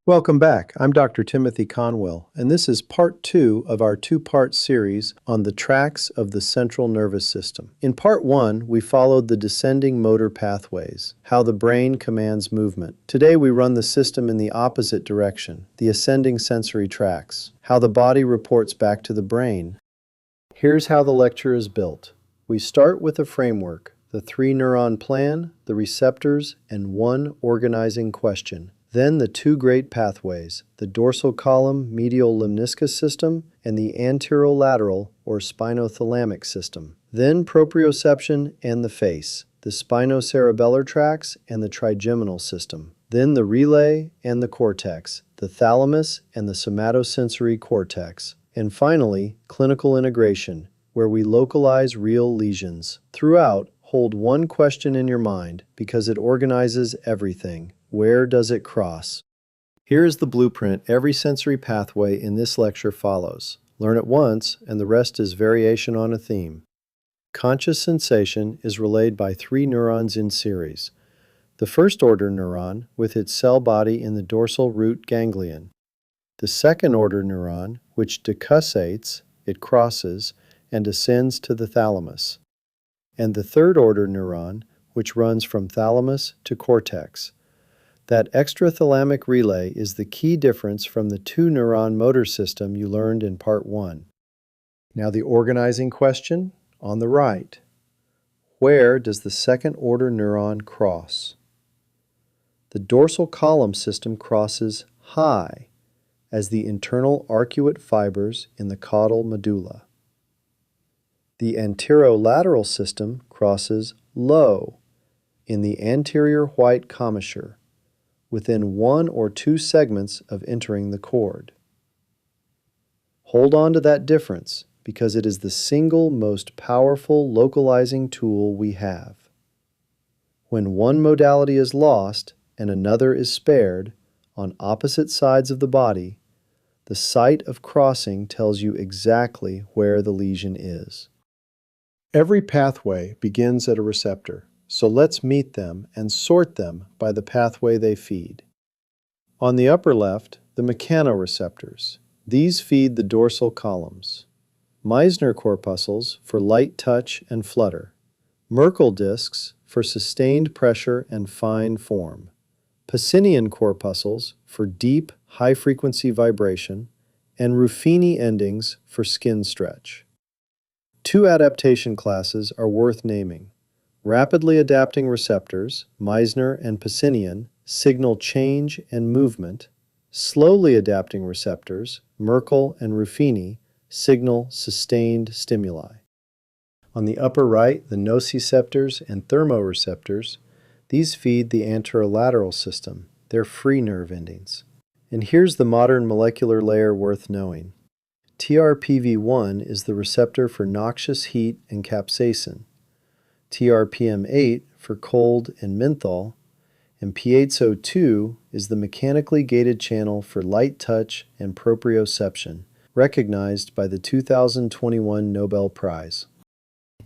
Welcome back. I'm Dr. Timothy Conwell, and this is part 2 of our two-part series on the tracts of the central nervous system. In part 1, we followed the descending motor pathways, how the brain commands movement. Today we run the system in the opposite direction, the ascending sensory tracts, how the body reports back to the brain. Here's how the lecture is built. We start with a framework, the 3-neuron plan, the receptors, and one organizing question. Then the two great pathways, the dorsal column medial lemniscus system and the anterolateral or spinothalamic system. Then proprioception and the face, the spinocerebellar tracts and the trigeminal system. Then the relay and the cortex, the thalamus and the somatosensory cortex. And finally, clinical integration, where we localize real lesions. Throughout, hold one question in your mind because it organizes everything. Where does it cross? Here is the blueprint every sensory pathway in this lecture follows. Learn it once, and the rest is variation on a theme. Conscious sensation is relayed by 3 neurons in series. The first-order neuron, with its cell body in the dorsal root ganglion. The second-order neuron, which decussates, it crosses, and ascends to the thalamus. And the third-order neuron, which runs from thalamus to cortex. That extrathalamic relay is the key difference from the 2-neuron motor system you learned in part 1. Now the organizing question on the right. Where does the second-order neuron cross? The dorsal column system crosses high as the internal arcuate fibers in the caudal medulla. The anterolateral system crosses low in the anterior white commissure, within 1 or 2 segments of entering the cord. Hold on to that difference because it is the single most powerful localizing tool we have. When one modality is lost and another is spared on opposite sides of the body, the site of crossing tells you exactly where the lesion is. Every pathway begins at a receptor. So let's meet them and sort them by the pathway they feed. On the upper left, the mechanoreceptors. These feed the dorsal columns. Meissner corpuscles for light touch and flutter. Merkel discs for sustained pressure and fine form. Pacinian corpuscles for deep, high-frequency vibration. And Ruffini endings for skin stretch. 2 adaptation classes are worth naming. Rapidly adapting receptors, Meissner and Pacinian, signal change and movement. Slowly adapting receptors, Merkel and Ruffini, signal sustained stimuli. On the upper right, the nociceptors and thermoreceptors. These feed the anterolateral system. They're free nerve endings. And here's the modern molecular layer worth knowing. TRPV1 is the receptor for noxious heat and capsaicin. TRPM8 for cold and menthol, and piezo2 is the mechanically gated channel for light touch and proprioception, recognized by the 2021 Nobel Prize.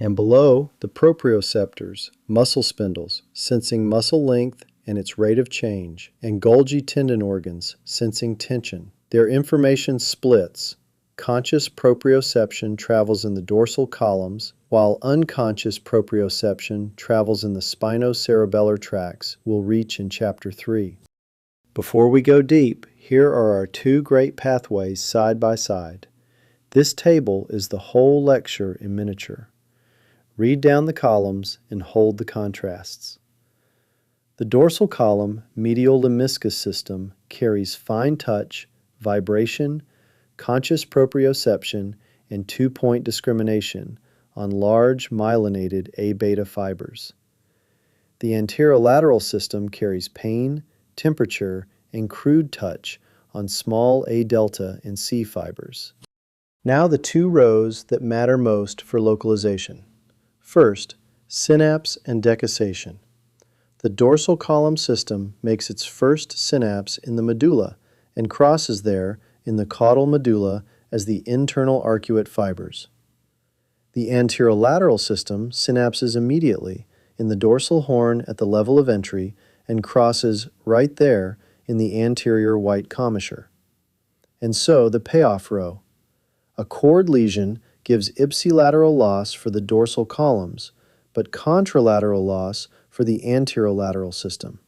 And below, the proprioceptors, muscle spindles, sensing muscle length and its rate of change, and Golgi tendon organs, sensing tension. Their information splits. Conscious proprioception travels in the dorsal columns, while unconscious proprioception travels in the spinocerebellar tracts we'll reach in Chapter 3. Before we go deep, here are our 2 great pathways side by side. This table is the whole lecture in miniature. Read down the columns and hold the contrasts. The dorsal column medial lemniscus system carries fine touch, vibration, conscious proprioception, and 2-point discrimination on large myelinated A-beta fibers. The anterolateral system carries pain, temperature, and crude touch on small A-delta and C fibers. Now the 2 rows that matter most for localization. First, synapse and decussation. The dorsal column system makes its first synapse in the medulla and crosses there in the caudal medulla as the internal arcuate fibers. The anterolateral system synapses immediately in the dorsal horn at the level of entry and crosses right there in the anterior white commissure. And so the payoff row. A cord lesion gives ipsilateral loss for the dorsal columns, but contralateral loss for the anterolateral system.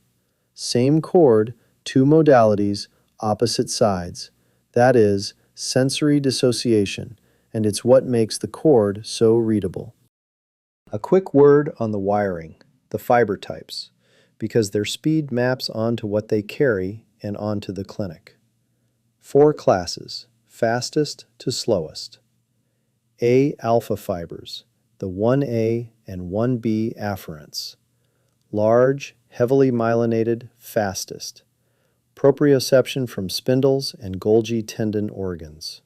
Same cord, two modalities, opposite sides. That is sensory dissociation, and it's what makes the cord so readable. A quick word on the wiring, the fiber types, because their speed maps onto what they carry and onto the clinic. 4 classes, fastest to slowest. A alpha fibers, the 1A and 1B afferents. Large, heavily myelinated, fastest. Proprioception from spindles and Golgi tendon organs.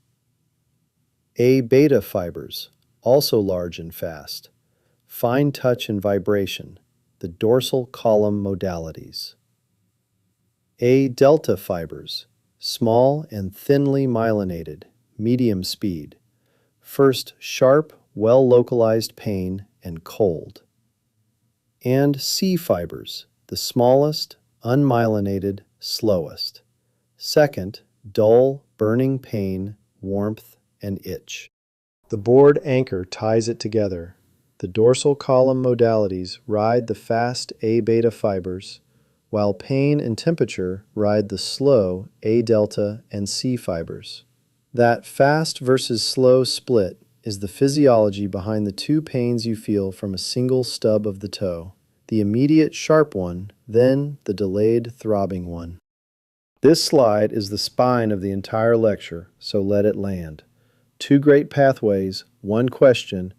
A beta fibers, also large and fast. Fine touch and vibration, the dorsal column modalities. A delta fibers, small and thinly myelinated, medium speed. First sharp, well-localized pain and cold. And C fibers, the smallest, unmyelinated, slowest. Second, dull, burning pain, warmth, and itch. The board anchor ties it together. The dorsal column modalities ride the fast A-beta fibers, while pain and temperature ride the slow A-delta and C fibers. That fast versus slow split is the physiology behind the 2 pains you feel from a single stub of the toe. The immediate sharp one, then the delayed throbbing one. This slide is the spine of the entire lecture, so let it land. 2 great pathways, 1 question: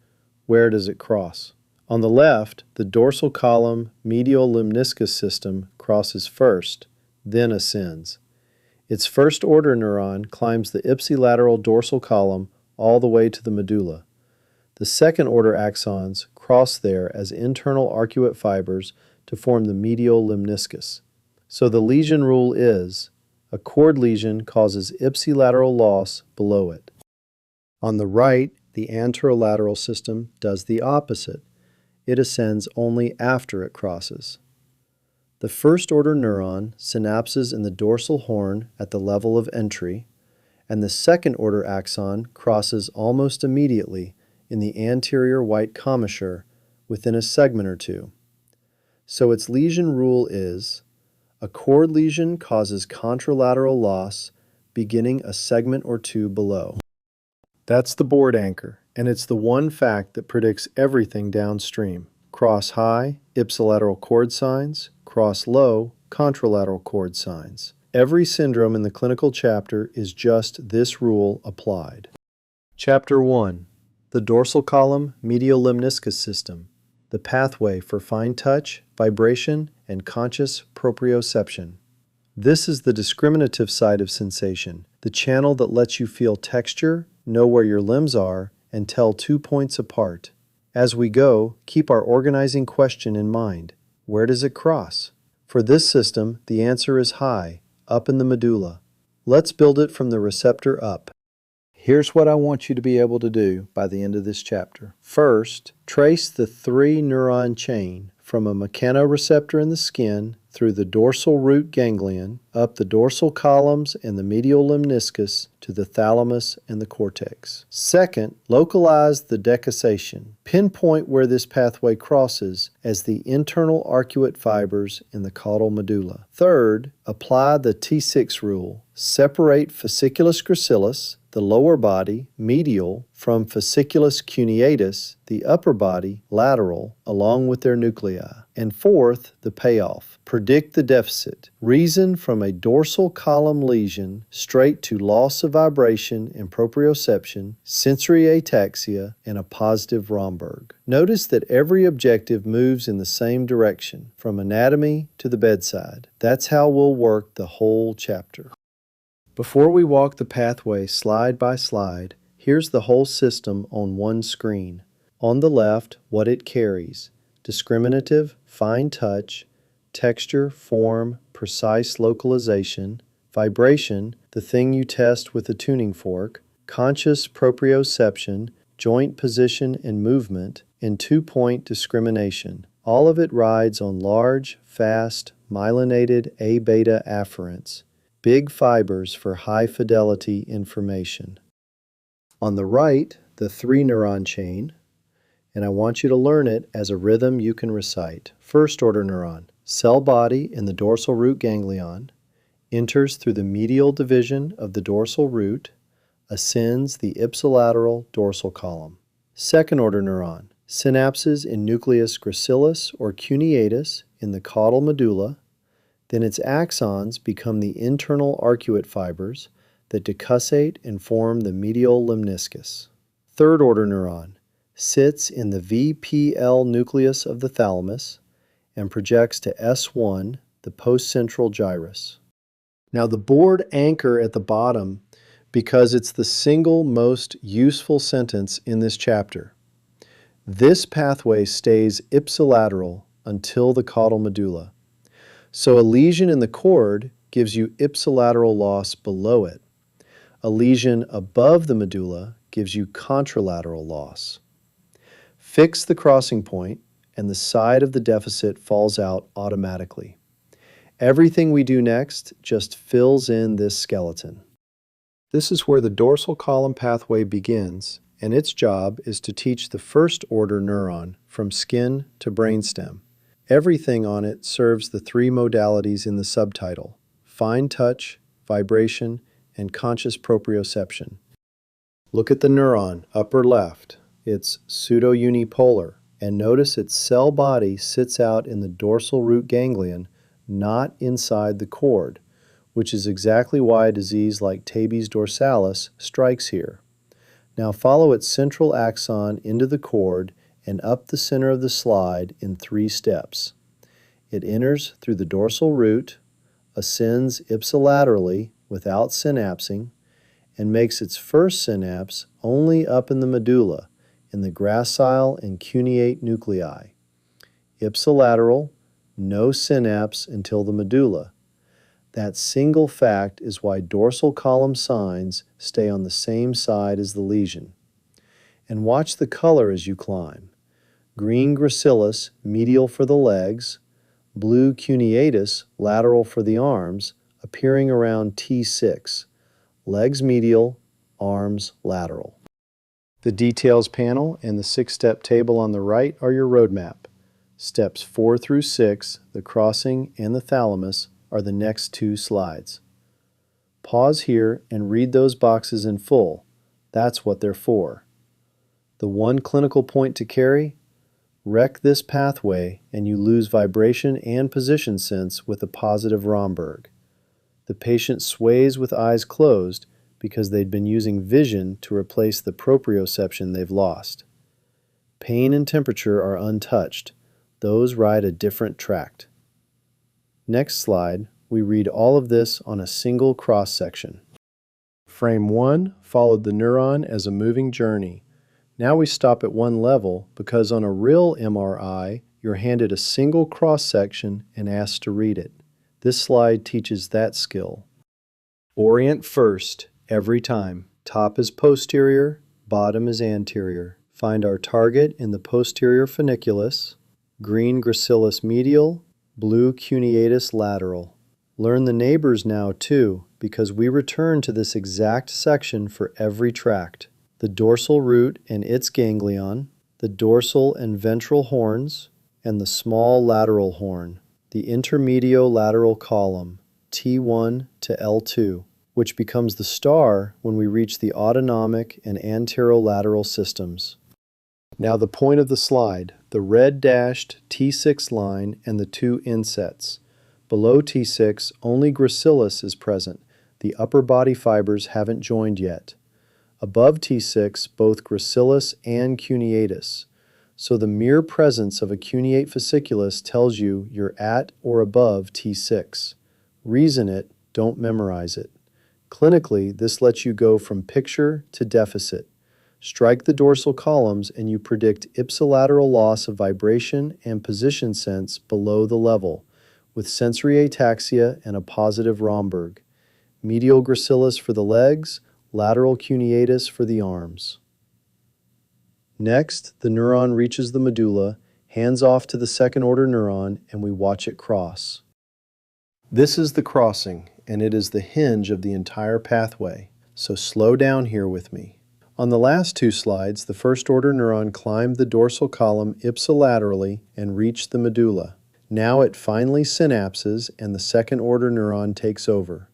where does it cross? On the left, the dorsal column medial lemniscus system crosses first, then ascends. Its first-order neuron climbs the ipsilateral dorsal column all the way to the medulla. The second-order axons cross there as internal arcuate fibers to form the medial lemniscus. So the lesion rule is, a cord lesion causes ipsilateral loss below it. On the right, the anterolateral system does the opposite. It ascends only after it crosses. The first-order neuron synapses in the dorsal horn at the level of entry, and the second-order axon crosses almost immediately in the anterior white commissure within a segment or 2. So its lesion rule is, a cord lesion causes contralateral loss beginning a segment or 2 below. That's the board anchor, and it's the one fact that predicts everything downstream. Cross high, ipsilateral cord signs. Cross low, contralateral cord signs. Every syndrome in the clinical chapter is just this rule applied. Chapter 1. The dorsal column medial lemniscus system. The pathway for fine touch, vibration, and conscious proprioception. This is the discriminative side of sensation, the channel that lets you feel texture, know where your limbs are, and tell 2 points apart. As we go, keep our organizing question in mind. Where does it cross? For this system, the answer is high, up in the medulla. Let's build it from the receptor up. Here's what I want you to be able to do by the end of this chapter. First, trace the 3-neuron chain from a mechanoreceptor in the skin through the dorsal root ganglion, up the dorsal columns and the medial lemniscus to the thalamus and the cortex. Second, localize the decussation. Pinpoint where this pathway crosses as the internal arcuate fibers in the caudal medulla. Third, apply the T6 rule. Separate fasciculus gracilis, the lower body, medial, from fasciculus cuneatus, the upper body, lateral, along with their nuclei. And fourth, the payoff. Predict the deficit. Reason from a dorsal column lesion straight to loss of vibration and proprioception, sensory ataxia, and a positive Wallenberg. Notice that every objective moves in the same direction, from anatomy to the bedside. That's how we'll work the whole chapter. Before we walk the pathway slide by slide, here's the whole system on one screen. On the left, what it carries: discriminative, fine touch, texture, form, precise localization, vibration, the thing you test with a tuning fork, conscious proprioception, joint position and movement, and 2-point discrimination. All of it rides on large, fast, myelinated A-beta afferents, big fibers for high-fidelity information. On the right, the 3-neuron chain, and I want you to learn it as a rhythm you can recite. First-order neuron, cell body in the dorsal root ganglion, enters through the medial division of the dorsal root, ascends the ipsilateral dorsal column. Second-order neuron, synapses in nucleus gracilis or cuneatus in the caudal medulla, then its axons become the internal arcuate fibers that decussate and form the medial lemniscus. Third-order neuron sits in the VPL nucleus of the thalamus and projects to S1, the postcentral gyrus. Now the board anchor at the bottom because it's the single most useful sentence in this chapter. This pathway stays ipsilateral until the caudal medulla. So a lesion in the cord gives you ipsilateral loss below it. A lesion above the medulla gives you contralateral loss. Fix the crossing point and the side of the deficit falls out automatically. Everything we do next just fills in this skeleton. This is where the dorsal column pathway begins, and its job is to teach the first-order neuron from skin to brainstem. Everything on it serves the 3 modalities in the subtitle: fine touch, vibration, and conscious proprioception. Look at the neuron, upper left. It's pseudo-unipolar, and notice its cell body sits out in the dorsal root ganglion, not inside the cord, which is exactly why a disease like tabes dorsalis strikes here. Now follow its central axon into the cord and up the center of the slide in 3 steps. It enters through the dorsal root, ascends ipsilaterally without synapsing, and makes its first synapse only up in the medulla, in the gracile and cuneate nuclei. Ipsilateral, no synapse until the medulla. That single fact is why dorsal column signs stay on the same side as the lesion. And watch the color as you climb. Green gracilis, medial for the legs, blue cuneatus, lateral for the arms, appearing around T6. Legs medial, arms lateral. The details panel and the 6-step table on the right are your roadmap. Steps 4 through 6, the crossing and the thalamus, are the next 2 slides. Pause here and read those boxes in full. That's what they're for. The one clinical point to carry: wreck this pathway and you lose vibration and position sense with a positive Romberg. The patient sways with eyes closed because they'd been using vision to replace the proprioception they've lost. Pain and temperature are untouched. Those ride a different tract. Next slide, we read all of this on a single cross-section. Frame 1 followed the neuron as a moving journey. Now we stop at one level because on a real MRI, you're handed a single cross-section and asked to read it. This slide teaches that skill. Orient first, every time. Top is posterior, bottom is anterior. Find our target in the posterior funiculus, green gracilis medial, blue cuneatus lateral. Learn the neighbors now too, because we return to this exact section for every tract. The dorsal root and its ganglion, the dorsal and ventral horns, and the small lateral horn, the intermediolateral column, T1 to L2, which becomes the star when we reach the autonomic and anterolateral systems. Now the point of the slide, the red dashed T6 line and the 2 insets. Below T6, only gracilis is present. The upper body fibers haven't joined yet. Above T6, both gracilis and cuneatus. So the mere presence of a cuneate fasciculus tells you you're at or above T6. Reason it, don't memorize it. Clinically, this lets you go from picture to deficit. Strike the dorsal columns and you predict ipsilateral loss of vibration and position sense below the level, with sensory ataxia and a positive Romberg. Medial gracilis for the legs, lateral cuneatus for the arms. Next, the neuron reaches the medulla, hands off to the second-order neuron, and we watch it cross. This is the crossing, and it is the hinge of the entire pathway. So slow down here with me. On the last two slides, the first-order neuron climbed the dorsal column ipsilaterally and reached the medulla. Now it finally synapses, and the second-order neuron takes over.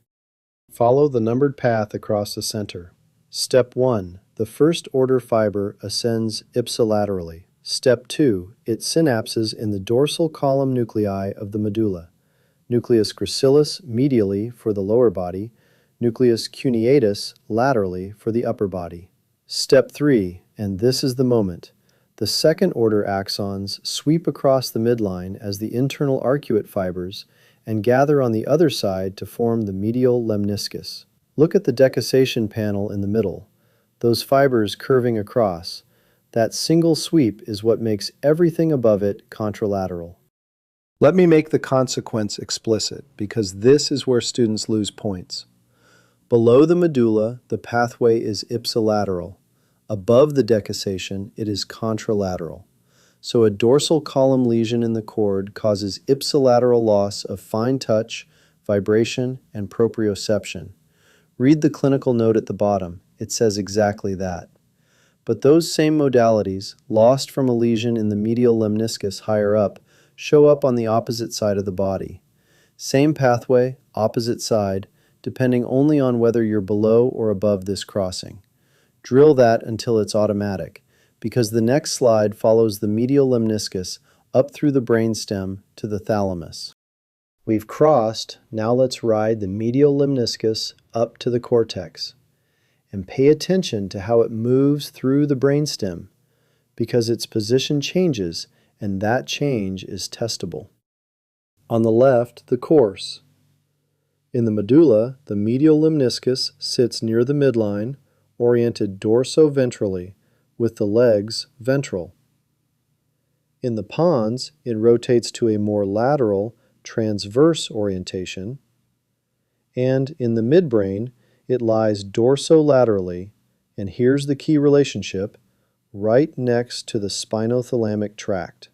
Follow the numbered path across the center. Step 1. The first-order fiber ascends ipsilaterally. Step 2. It synapses in the dorsal column nuclei of the medulla. Nucleus gracilis medially for the lower body, nucleus cuneatus laterally for the upper body. Step 3, and this is the moment. The second-order axons sweep across the midline as the internal arcuate fibers and gather on the other side to form the medial lemniscus. Look at the decussation panel in the middle, those fibers curving across. That single sweep is what makes everything above it contralateral. Let me make the consequence explicit, because this is where students lose points. Below the medulla, the pathway is ipsilateral. Above the decussation, it is contralateral. So a dorsal column lesion in the cord causes ipsilateral loss of fine touch, vibration, and proprioception. Read the clinical note at the bottom. It says exactly that. But those same modalities, lost from a lesion in the medial lemniscus higher up, show up on the opposite side of the body. Same pathway, opposite side, depending only on whether you're below or above this crossing. Drill that until it's automatic, because the next slide follows the medial lemniscus up through the brainstem to the thalamus. We've crossed, now let's ride the medial lemniscus up to the cortex. And pay attention to how it moves through the brainstem, because its position changes, and that change is testable. On the left, the course. In the medulla, the medial lemniscus sits near the midline, oriented dorso-ventrally, with the legs ventral. In the pons, it rotates to a more lateral, transverse orientation, and in the midbrain, it lies dorsolaterally, and here's the key relationship, right next to the spinothalamic tract.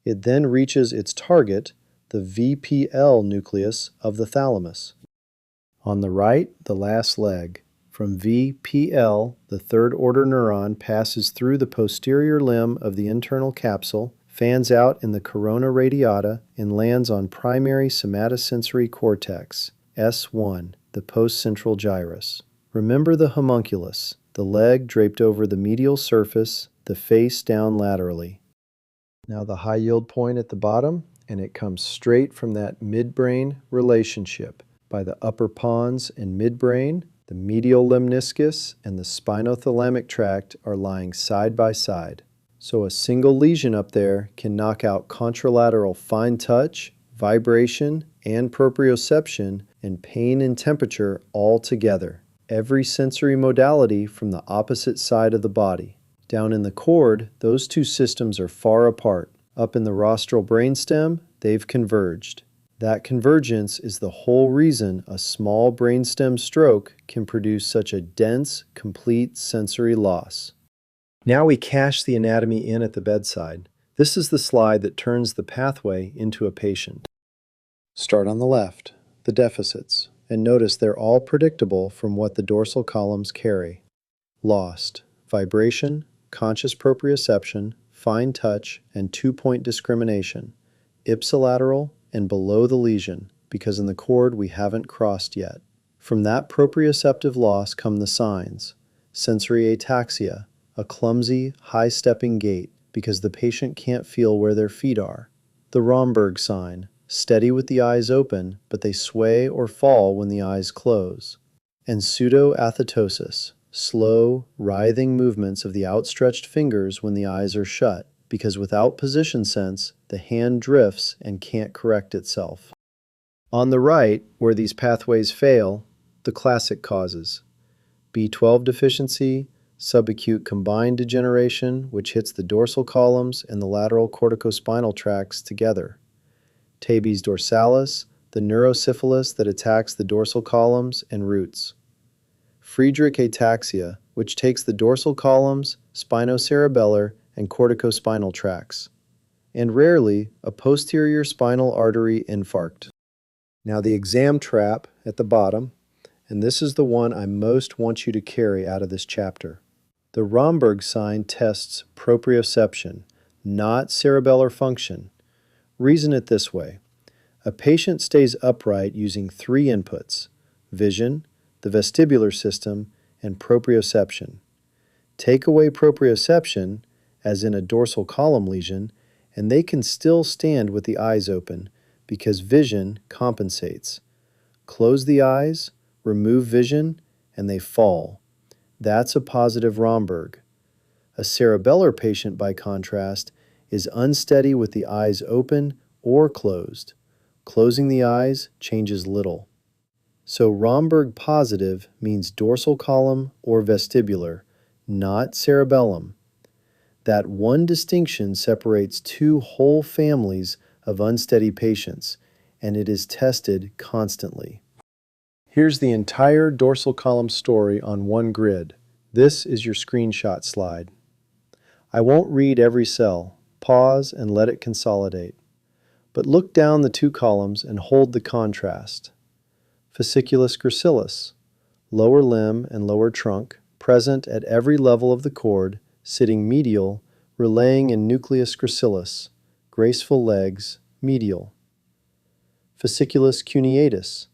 It then reaches its target, the VPL nucleus of the thalamus. On the right, the last leg. From VPL, the third-order neuron passes through the posterior limb of the internal capsule, fans out in the corona radiata, and lands on primary somatosensory cortex, S1, the postcentral gyrus. Remember the homunculus, the leg draped over the medial surface, the face down laterally. Now the high yield point at the bottom, and it comes straight from that midbrain relationship. By the upper pons and midbrain, the medial lemniscus and the spinothalamic tract are lying side by side. So a single lesion up there can knock out contralateral fine touch, vibration, and proprioception, and pain and temperature all together. Every sensory modality from the opposite side of the body. Down in the cord, those two systems are far apart. Up in the rostral brainstem, they've converged. That convergence is the whole reason a small brainstem stroke can produce such a dense, complete sensory loss. Now we cache the anatomy in at the bedside. This is the slide that turns the pathway into a patient. Start on the left, the deficits, and notice they're all predictable from what the dorsal columns carry. Lost, vibration, conscious proprioception, fine touch, and two-point discrimination, ipsilateral and below the lesion, because in the cord we haven't crossed yet. From that proprioceptive loss come the signs. Sensory ataxia, a clumsy, high-stepping gait, because the patient can't feel where their feet are. The Wallenberg sign, steady with the eyes open, but they sway or fall when the eyes close. And pseudoathetosis, slow, writhing movements of the outstretched fingers when the eyes are shut, because without position sense, the hand drifts and can't correct itself. On the right, where these pathways fail, the classic causes. B12 deficiency, subacute combined degeneration, which hits the dorsal columns and the lateral corticospinal tracts together. Tabes dorsalis, the neurosyphilis that attacks the dorsal columns and roots. Friedreich ataxia, which takes the dorsal columns, spinocerebellar, and corticospinal tracts. And rarely, a posterior spinal artery infarct. Now the exam trap at the bottom, and this is the one I most want you to carry out of this chapter. The Romberg sign tests proprioception, not cerebellar function. Reason it this way. A patient stays upright using three inputs: vision, the vestibular system, and proprioception. Take away proprioception, as in a dorsal column lesion, and they can still stand with the eyes open because vision compensates. Close the eyes, remove vision, and they fall. That's a positive Romberg. A cerebellar patient, by contrast, is unsteady with the eyes open or closed. Closing the eyes changes little. So Romberg positive means dorsal column or vestibular, not cerebellum. That one distinction separates two whole families of unsteady patients, and it is tested constantly. Here's the entire dorsal column story on one grid. This is your screenshot slide. I won't read every cell. Pause and let it consolidate. But look down the two columns and hold the contrast. Fasciculus gracilis, lower limb and lower trunk, present at every level of the cord, sitting medial, relaying in nucleus gracilis, graceful legs, medial. Fasciculus cuneatus,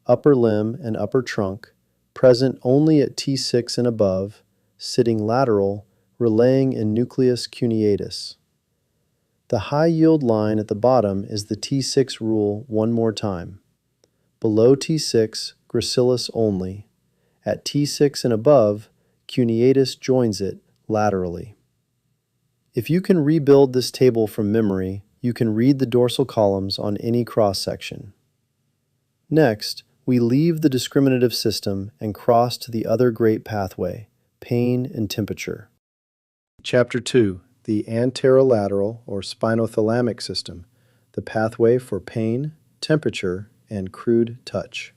upper limb and upper trunk, present only at T6 and above, sitting lateral, relaying in nucleus cuneatus. The high-yield line at the bottom is the T6 rule one more time. Below T6, gracilis only. At T6 and above, cuneatus joins it laterally. If you can rebuild this table from memory, you can read the dorsal columns on any cross-section. Next, we leave the discriminative system and cross to the other great pathway, pain and temperature. Chapter 2, the Anterolateral or Spinothalamic system, the pathway for pain, temperature, and crude touch.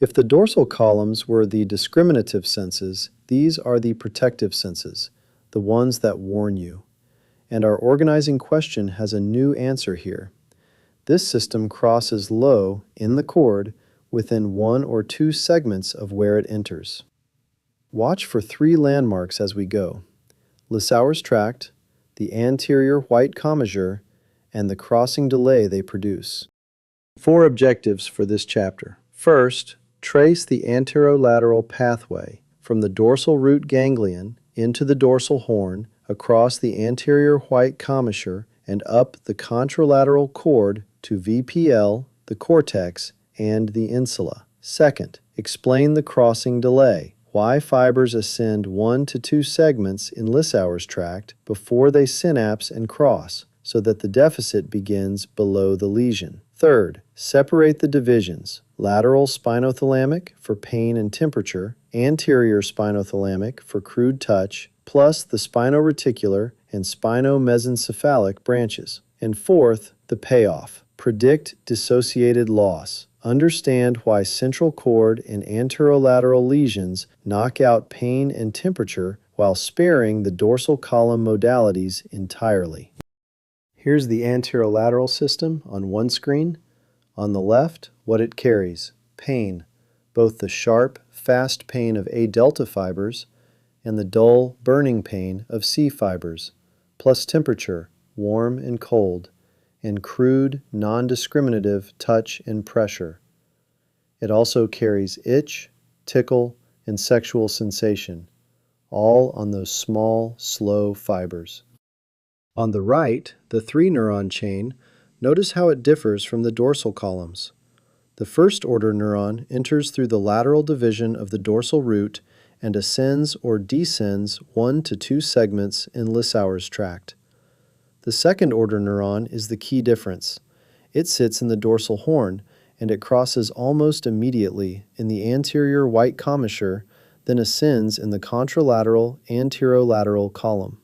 If the dorsal columns were the discriminative senses, these are the protective senses, the ones that warn you. And our organizing question has a new answer here. This system crosses low in the cord within one or two segments of where it enters. Watch for three landmarks as we go: Lissauer's tract, the anterior white commissure, and the crossing delay they produce. 4 objectives for this chapter. First, trace the anterolateral pathway from the dorsal root ganglion into the dorsal horn, across the anterior white commissure, and up the contralateral cord to VPL, the cortex, and the insula. Second, explain the crossing delay. Why fibers ascend 1 to 2 segments in Lissauer's tract before they synapse and cross, so that the deficit begins below the lesion. Third, separate the divisions: lateral spinothalamic for pain and temperature, anterior spinothalamic for crude touch, plus the spinoreticular and spinomesencephalic branches. And fourth, the payoff: predict dissociated loss. Understand why central cord and anterolateral lesions knock out pain and temperature while sparing the dorsal column modalities entirely. Here's the anterolateral system on one screen. On the left, what it carries: pain, both the sharp, fast pain of A delta fibers and the dull, burning pain of C fibers, plus temperature, warm and cold, and crude, non-discriminative touch and pressure. It also carries itch, tickle, and sexual sensation, all on those small, slow fibers. On the right, the 3-neuron chain, notice how it differs from the dorsal columns. The first-order neuron enters through the lateral division of the dorsal root and ascends or descends 1 to 2 segments in Lissauer's tract. The second-order neuron is the key difference. It sits in the dorsal horn, and it crosses almost immediately in the anterior white commissure, then ascends in the contralateral anterolateral column.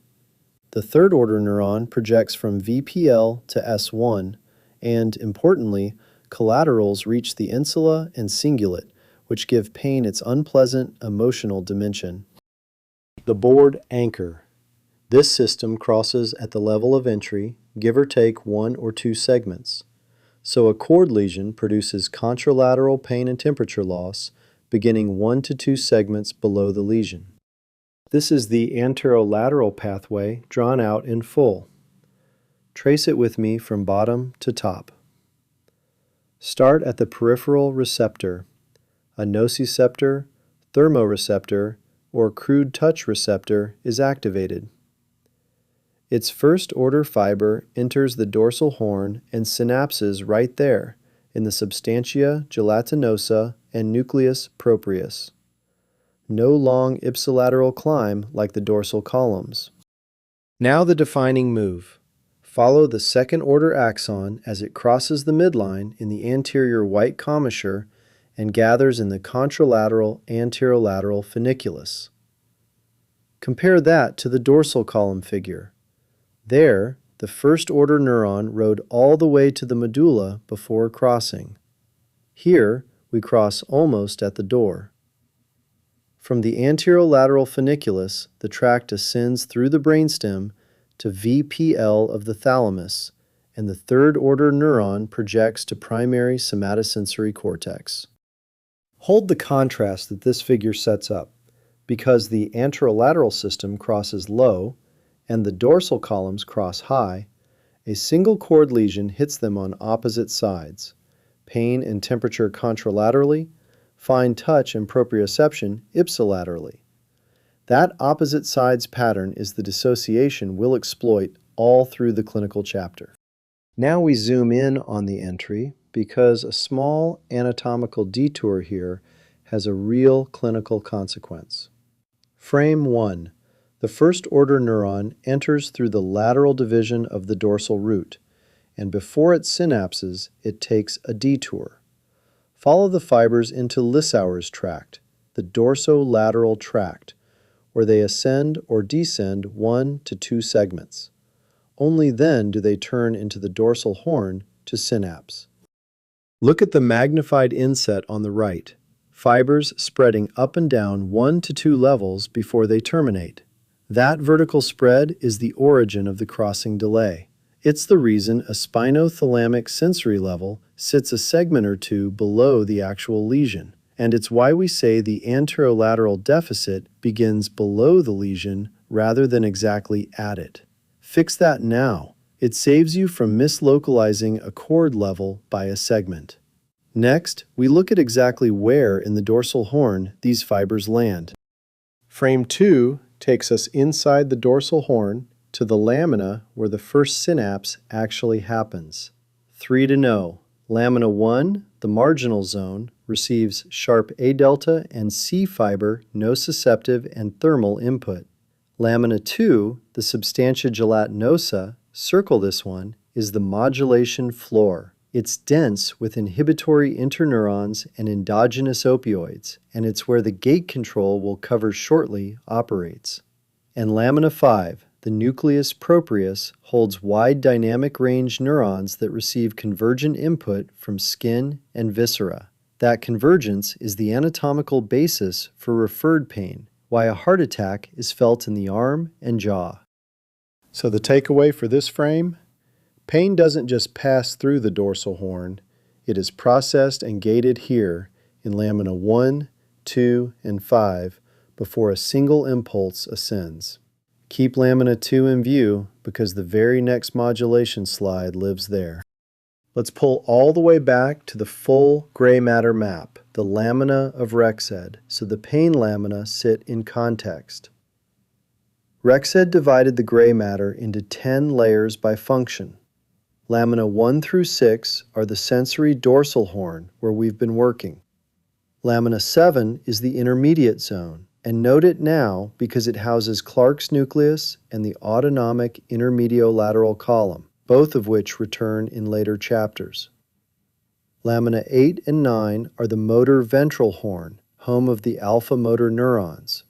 The third-order neuron projects from VPL to S1, and, importantly, collaterals reach the insula and cingulate, which give pain its unpleasant emotional dimension. The board anchor. This system crosses at the level of entry, give or take 1 or 2 segments. So a cord lesion produces contralateral pain and temperature loss beginning 1 to 2 segments below the lesion. This is the anterolateral pathway drawn out in full. Trace it with me from bottom to top. Start at the peripheral receptor. A nociceptor, thermoreceptor, or crude touch receptor is activated. Its first-order fiber enters the dorsal horn and synapses right there in the substantia gelatinosa and nucleus proprius. No long ipsilateral climb like the dorsal columns. Now the defining move. Follow the second-order axon as it crosses the midline in the anterior white commissure and gathers in the contralateral anterolateral funiculus. Compare that to the dorsal column figure. There, the first-order neuron rode all the way to the medulla before crossing. Here, we cross almost at the door. From the anterolateral funiculus, the tract ascends through the brainstem to VPL of the thalamus, and the third-order neuron projects to primary somatosensory cortex. Hold the contrast that this figure sets up. Because the anterolateral system crosses low, and the dorsal columns cross high, a single cord lesion hits them on opposite sides, pain and temperature contralaterally, fine touch and proprioception ipsilaterally. That opposite sides pattern is the dissociation we'll exploit all through the clinical chapter. Now we zoom in on the entry because a small anatomical detour here has a real clinical consequence. Frame 1. The first-order neuron enters through the lateral division of the dorsal root, and before it synapses, it takes a detour. Follow the fibers into Lissauer's tract, the dorsolateral tract, where they ascend or descend 1 to 2 segments. Only then do they turn into the dorsal horn to synapse. Look at the magnified inset on the right, fibers spreading up and down 1 to 2 levels before they terminate. That vertical spread is the origin of the crossing delay. It's the reason a spinothalamic sensory level sits a segment or two below the actual lesion, and it's why we say the anterolateral deficit begins below the lesion rather than exactly at it. Fix that now. It saves you from mislocalizing a cord level by a segment. Next, we look at exactly where in the dorsal horn these fibers land. Frame 2 takes us inside the dorsal horn to the lamina where the first synapse actually happens. 3 to know. Lamina 1, the marginal zone, receives sharp A delta and C fiber nociceptive and thermal input. Lamina 2, the substantia gelatinosa, circle this one, is the modulation floor. It's dense with inhibitory interneurons and endogenous opioids, and it's where the gate control we'll cover shortly operates. And lamina 5, the nucleus proprius, holds wide dynamic range neurons that receive convergent input from skin and viscera. That convergence is the anatomical basis for referred pain, why a heart attack is felt in the arm and jaw. So the takeaway for this frame? Pain doesn't just pass through the dorsal horn, it is processed and gated here in lamina 1, 2, and 5 before a single impulse ascends. Keep lamina 2 in view because the very next modulation slide lives there. Let's pull all the way back to the full gray matter map, the lamina of Rexed, so the pain lamina sit in context. Rexed divided the gray matter into 10 layers by function. Lamina 1 through 6 are the sensory dorsal horn where we've been working. Lamina 7 is the intermediate zone, and note it now because it houses Clark's nucleus and the autonomic intermediolateral column, both of which return in later chapters. Lamina 8 and 9 are the motor ventral horn, home of the alpha motor neurons,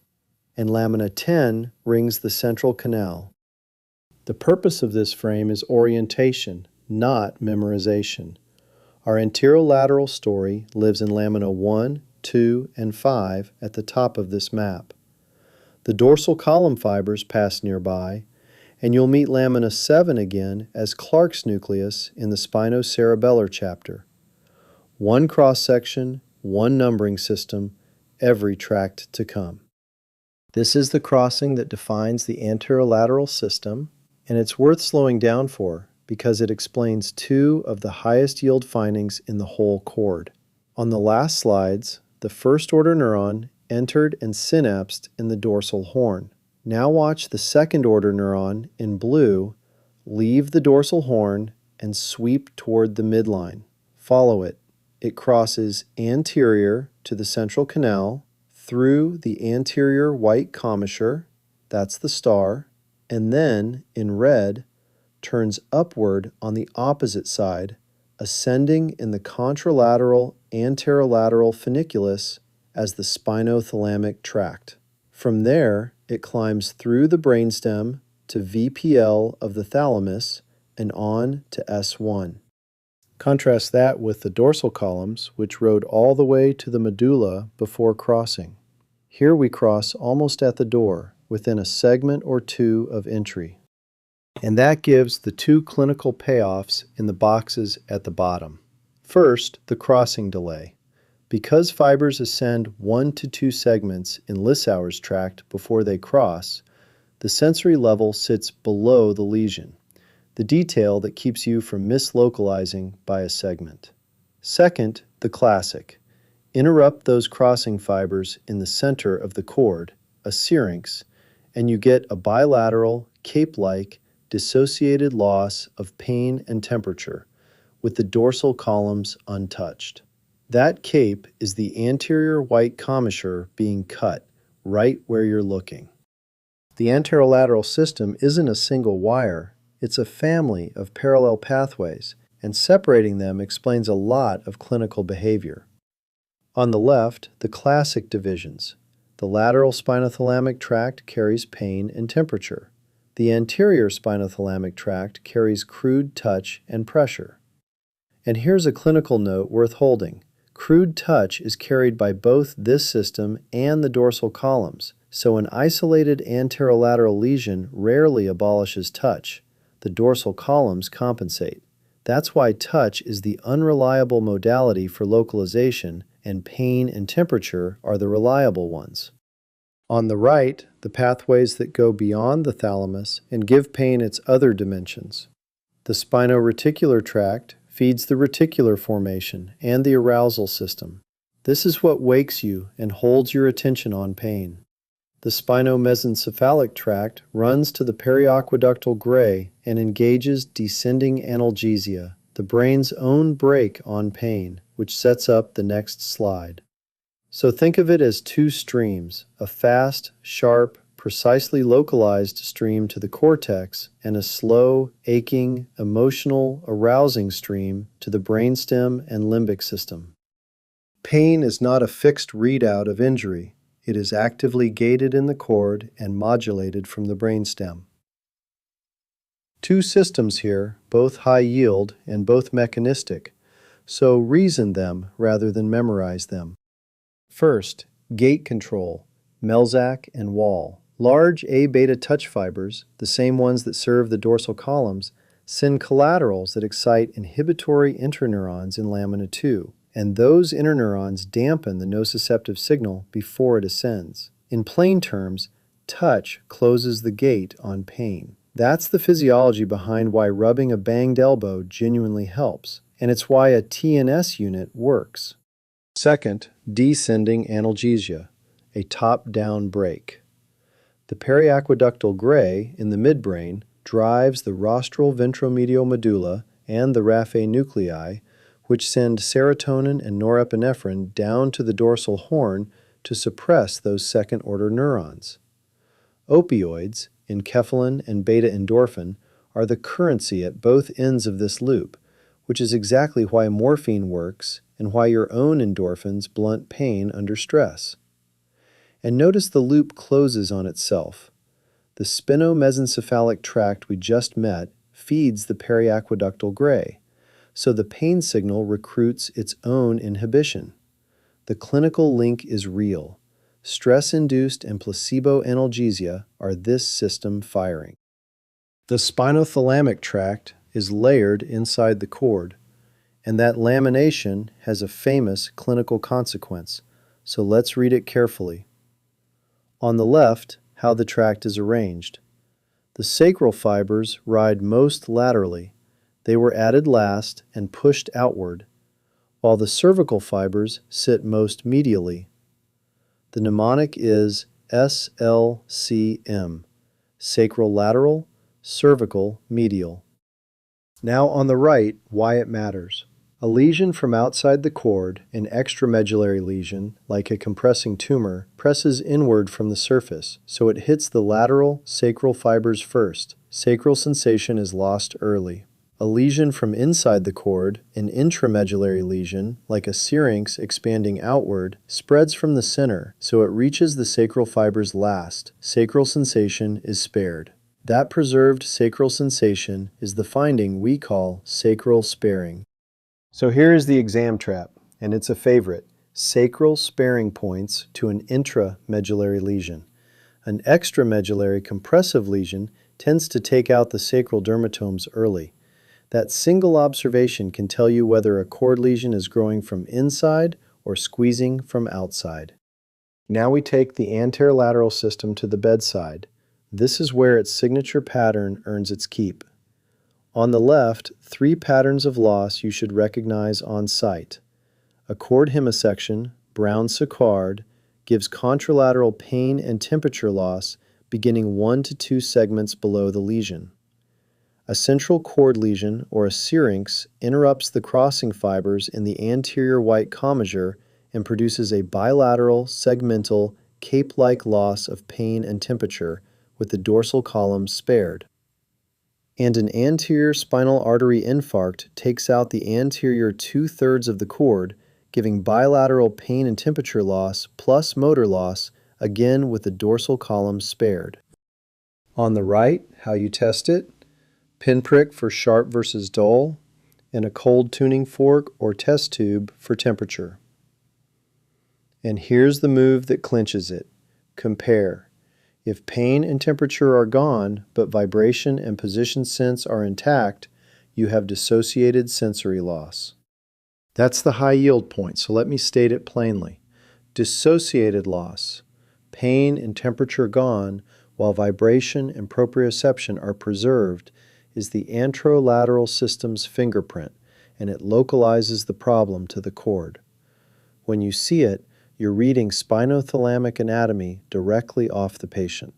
and lamina 10 rings the central canal. The purpose of this frame is orientation, not memorization. Our anterolateral story lives in lamina 1, 2, and 5 at the top of this map. The dorsal column fibers pass nearby, And you'll meet lamina 7 again as Clark's nucleus in the Spinocerebellar chapter. One cross-section, one numbering system, every tract to come. This is the crossing that defines the anterolateral system, and it's worth slowing down for because it explains two of the highest yield findings in the whole cord. On the last slides, the first-order neuron entered and synapsed in the dorsal horn. Now watch the second-order neuron in blue leave the dorsal horn and sweep toward the midline. Follow it. It crosses anterior to the central canal, through the anterior white commissure, that's the star, and then, in red, turns upward on the opposite side, ascending in the contralateral anterolateral funiculus as the spinothalamic tract. From there, it climbs through the brainstem to VPL of the thalamus and on to S1. Contrast that with the dorsal columns, which rode all the way to the medulla before crossing. Here we cross almost at the door, within a segment or two of entry. And that gives the two clinical payoffs in the boxes at the bottom. First, the crossing delay. Because fibers ascend 1 to 2 segments in Lissauer's tract before they cross, the sensory level sits below the lesion, the detail that keeps you from mislocalizing by a segment. Second, the classic. Interrupt those crossing fibers in the center of the cord, a syrinx, and you get a bilateral, cape-like, dissociated loss of pain and temperature, with the dorsal columns untouched. That cape is the anterior white commissure being cut, right where you're looking. The anterolateral system isn't a single wire, it's a family of parallel pathways, and separating them explains a lot of clinical behavior. On the left, the classic divisions. The lateral spinothalamic tract carries pain and temperature. The anterior spinothalamic tract carries crude touch and pressure. And here's a clinical note worth holding. Crude touch is carried by both this system and the dorsal columns, so an isolated anterolateral lesion rarely abolishes touch. The dorsal columns compensate. That's why touch is the unreliable modality for localization, and pain and temperature are the reliable ones. On the right, the pathways that go beyond the thalamus and give pain its other dimensions. The spinoreticular tract feeds the reticular formation and the arousal system. This is what wakes you and holds your attention on pain. The spinomesencephalic tract runs to the periaqueductal gray and engages descending analgesia, the brain's own brake on pain, which sets up the next slide. So think of it as two streams, a fast, sharp, precisely localized stream to the cortex and a slow, aching, emotional, arousing stream to the brainstem and limbic system. Pain is not a fixed readout of injury. It is actively gated in the cord and modulated from the brainstem. Two systems here, both high yield and both mechanistic, so reason them rather than memorize them. First, gate control, Melzack and Wall. Large A-beta touch fibers, the same ones that serve the dorsal columns, send collaterals that excite inhibitory interneurons in lamina 2, and those interneurons dampen the nociceptive signal before it ascends. In plain terms, touch closes the gate on pain. That's the physiology behind why rubbing a banged elbow genuinely helps, and it's why a TNS unit works. Second, descending analgesia, a top-down brake. The periaqueductal gray in the midbrain drives the rostral ventromedial medulla and the raphe nuclei, which send serotonin and norepinephrine down to the dorsal horn to suppress those second-order neurons. Opioids, enkephalin and beta-endorphin, are the currency at both ends of this loop, which is exactly why morphine works and why your own endorphins blunt pain under stress. And notice the loop closes on itself. The spinomesencephalic tract we just met feeds the periaqueductal gray, so the pain signal recruits its own inhibition. The clinical link is real. Stress-induced and placebo analgesia are this system firing. The spinothalamic tract is layered inside the cord, and that lamination has a famous clinical consequence, so let's read it carefully. On the left, how the tract is arranged. The sacral fibers ride most laterally. They were added last and pushed outward, while the cervical fibers sit most medially. The mnemonic is SLCM, sacral lateral, cervical medial. Now on the right, why it matters. A lesion from outside the cord, an extramedullary lesion, like a compressing tumor, presses inward from the surface, so it hits the lateral sacral fibers first. Sacral sensation is lost early. A lesion from inside the cord, an intramedullary lesion, like a syrinx expanding outward, spreads from the center, so it reaches the sacral fibers last. Sacral sensation is spared. That preserved sacral sensation is the finding we call sacral sparing. So here is the exam trap, and it's a favorite: sacral sparing points to an intramedullary lesion. An extramedullary compressive lesion tends to take out the sacral dermatomes early. That single observation can tell you whether a cord lesion is growing from inside or squeezing from outside. Now we take the anterolateral system to the bedside. This is where its signature pattern earns its keep. On the left, 3 patterns of loss you should recognize on sight. A cord hemisection, Brown-Séquard, gives contralateral pain and temperature loss beginning 1 to 2 segments below the lesion. A central cord lesion, or a syrinx, interrupts the crossing fibers in the anterior white commissure and produces a bilateral, segmental, cape-like loss of pain and temperature, with the dorsal column spared. And an anterior spinal artery infarct takes out the anterior 2/3 of the cord, giving bilateral pain and temperature loss plus motor loss, again with the dorsal column spared. On the right, how you test it: pinprick for sharp versus dull, and a cold tuning fork or test tube for temperature. And here's the move that clinches it: compare. If pain and temperature are gone, but vibration and position sense are intact, you have dissociated sensory loss. That's the high yield point, so let me state it plainly. Dissociated loss, pain and temperature gone while vibration and proprioception are preserved, is the anterolateral system's fingerprint, and it localizes the problem to the cord. When you see it, you're reading spinothalamic anatomy directly off the patient.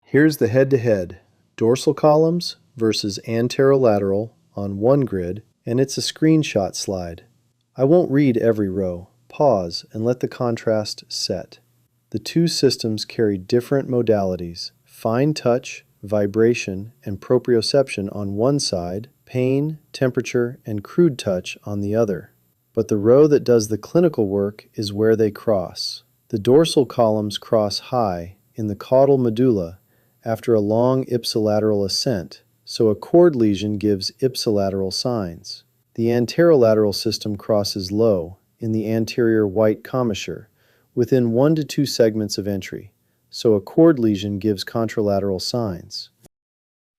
Here's the head-to-head: dorsal columns versus anterolateral on one grid, and it's a screenshot slide. I won't read every row. Pause and let the contrast set. The two systems carry different modalities: fine touch, vibration, and proprioception on one side, pain, temperature, and crude touch on the other. But the row that does the clinical work is where they cross. The dorsal columns cross high in the caudal medulla after a long ipsilateral ascent, so a cord lesion gives ipsilateral signs. The anterolateral system crosses low in the anterior white commissure, within 1 to 2 segments of entry, so a cord lesion gives contralateral signs.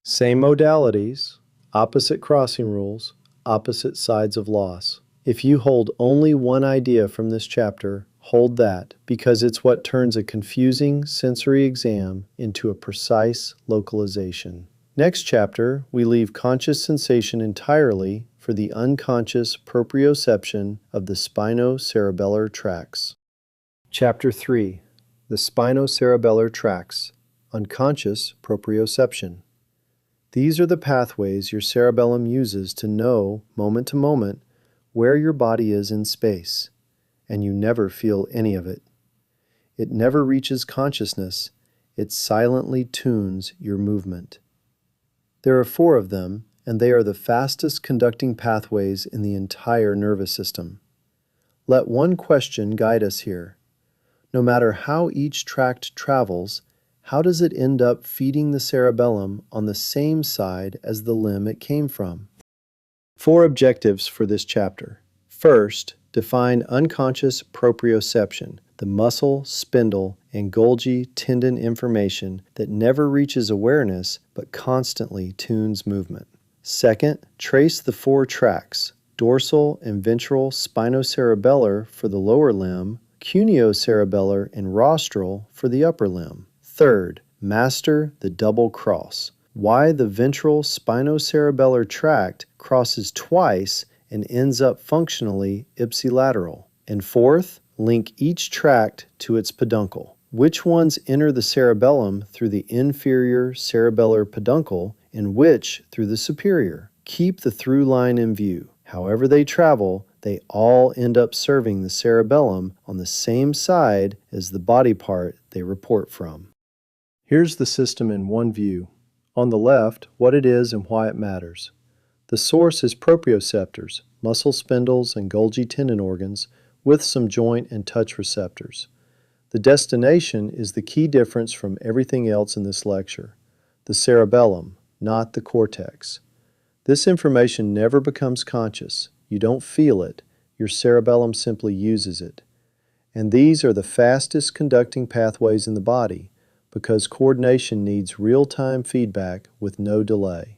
Same modalities, opposite crossing rules, opposite sides of loss. If you hold only one idea from this chapter, hold that, because it's what turns a confusing sensory exam into a precise localization. Next chapter, we leave conscious sensation entirely for the unconscious proprioception of the spinocerebellar tracts. Chapter 3. The spinocerebellar tracts, unconscious proprioception. These are the pathways your cerebellum uses to know, moment to moment, where your body is in space, and you never feel any of it. It never reaches consciousness, it silently tunes your movement. There are 4 of them, and they are the fastest conducting pathways in the entire nervous system. Let one question guide us here. No matter how each tract travels, how does it end up feeding the cerebellum on the same side as the limb it came from? 4 objectives for this chapter. First, define unconscious proprioception, the muscle, spindle, and Golgi tendon information that never reaches awareness but constantly tunes movement. Second, trace the 4 tracts: dorsal and ventral spinocerebellar for the lower limb, cuneocerebellar and rostral for the upper limb. Third, master the double cross. Why the ventral spinocerebellar tract crosses twice and ends up functionally ipsilateral. And fourth, link each tract to its peduncle. Which ones enter the cerebellum through the inferior cerebellar peduncle and which through the superior? Keep the through line in view. However they travel, they all end up serving the cerebellum on the same side as the body part they report from. Here's the system in one view. On the left, what it is and why it matters. The source is proprioceptors, muscle spindles and Golgi tendon organs, with some joint and touch receptors. The destination is the key difference from everything else in this lecture: the cerebellum, not the cortex. This information never becomes conscious. You don't feel it. Your cerebellum simply uses it. And these are the fastest conducting pathways in the body because coordination needs real-time feedback with no delay.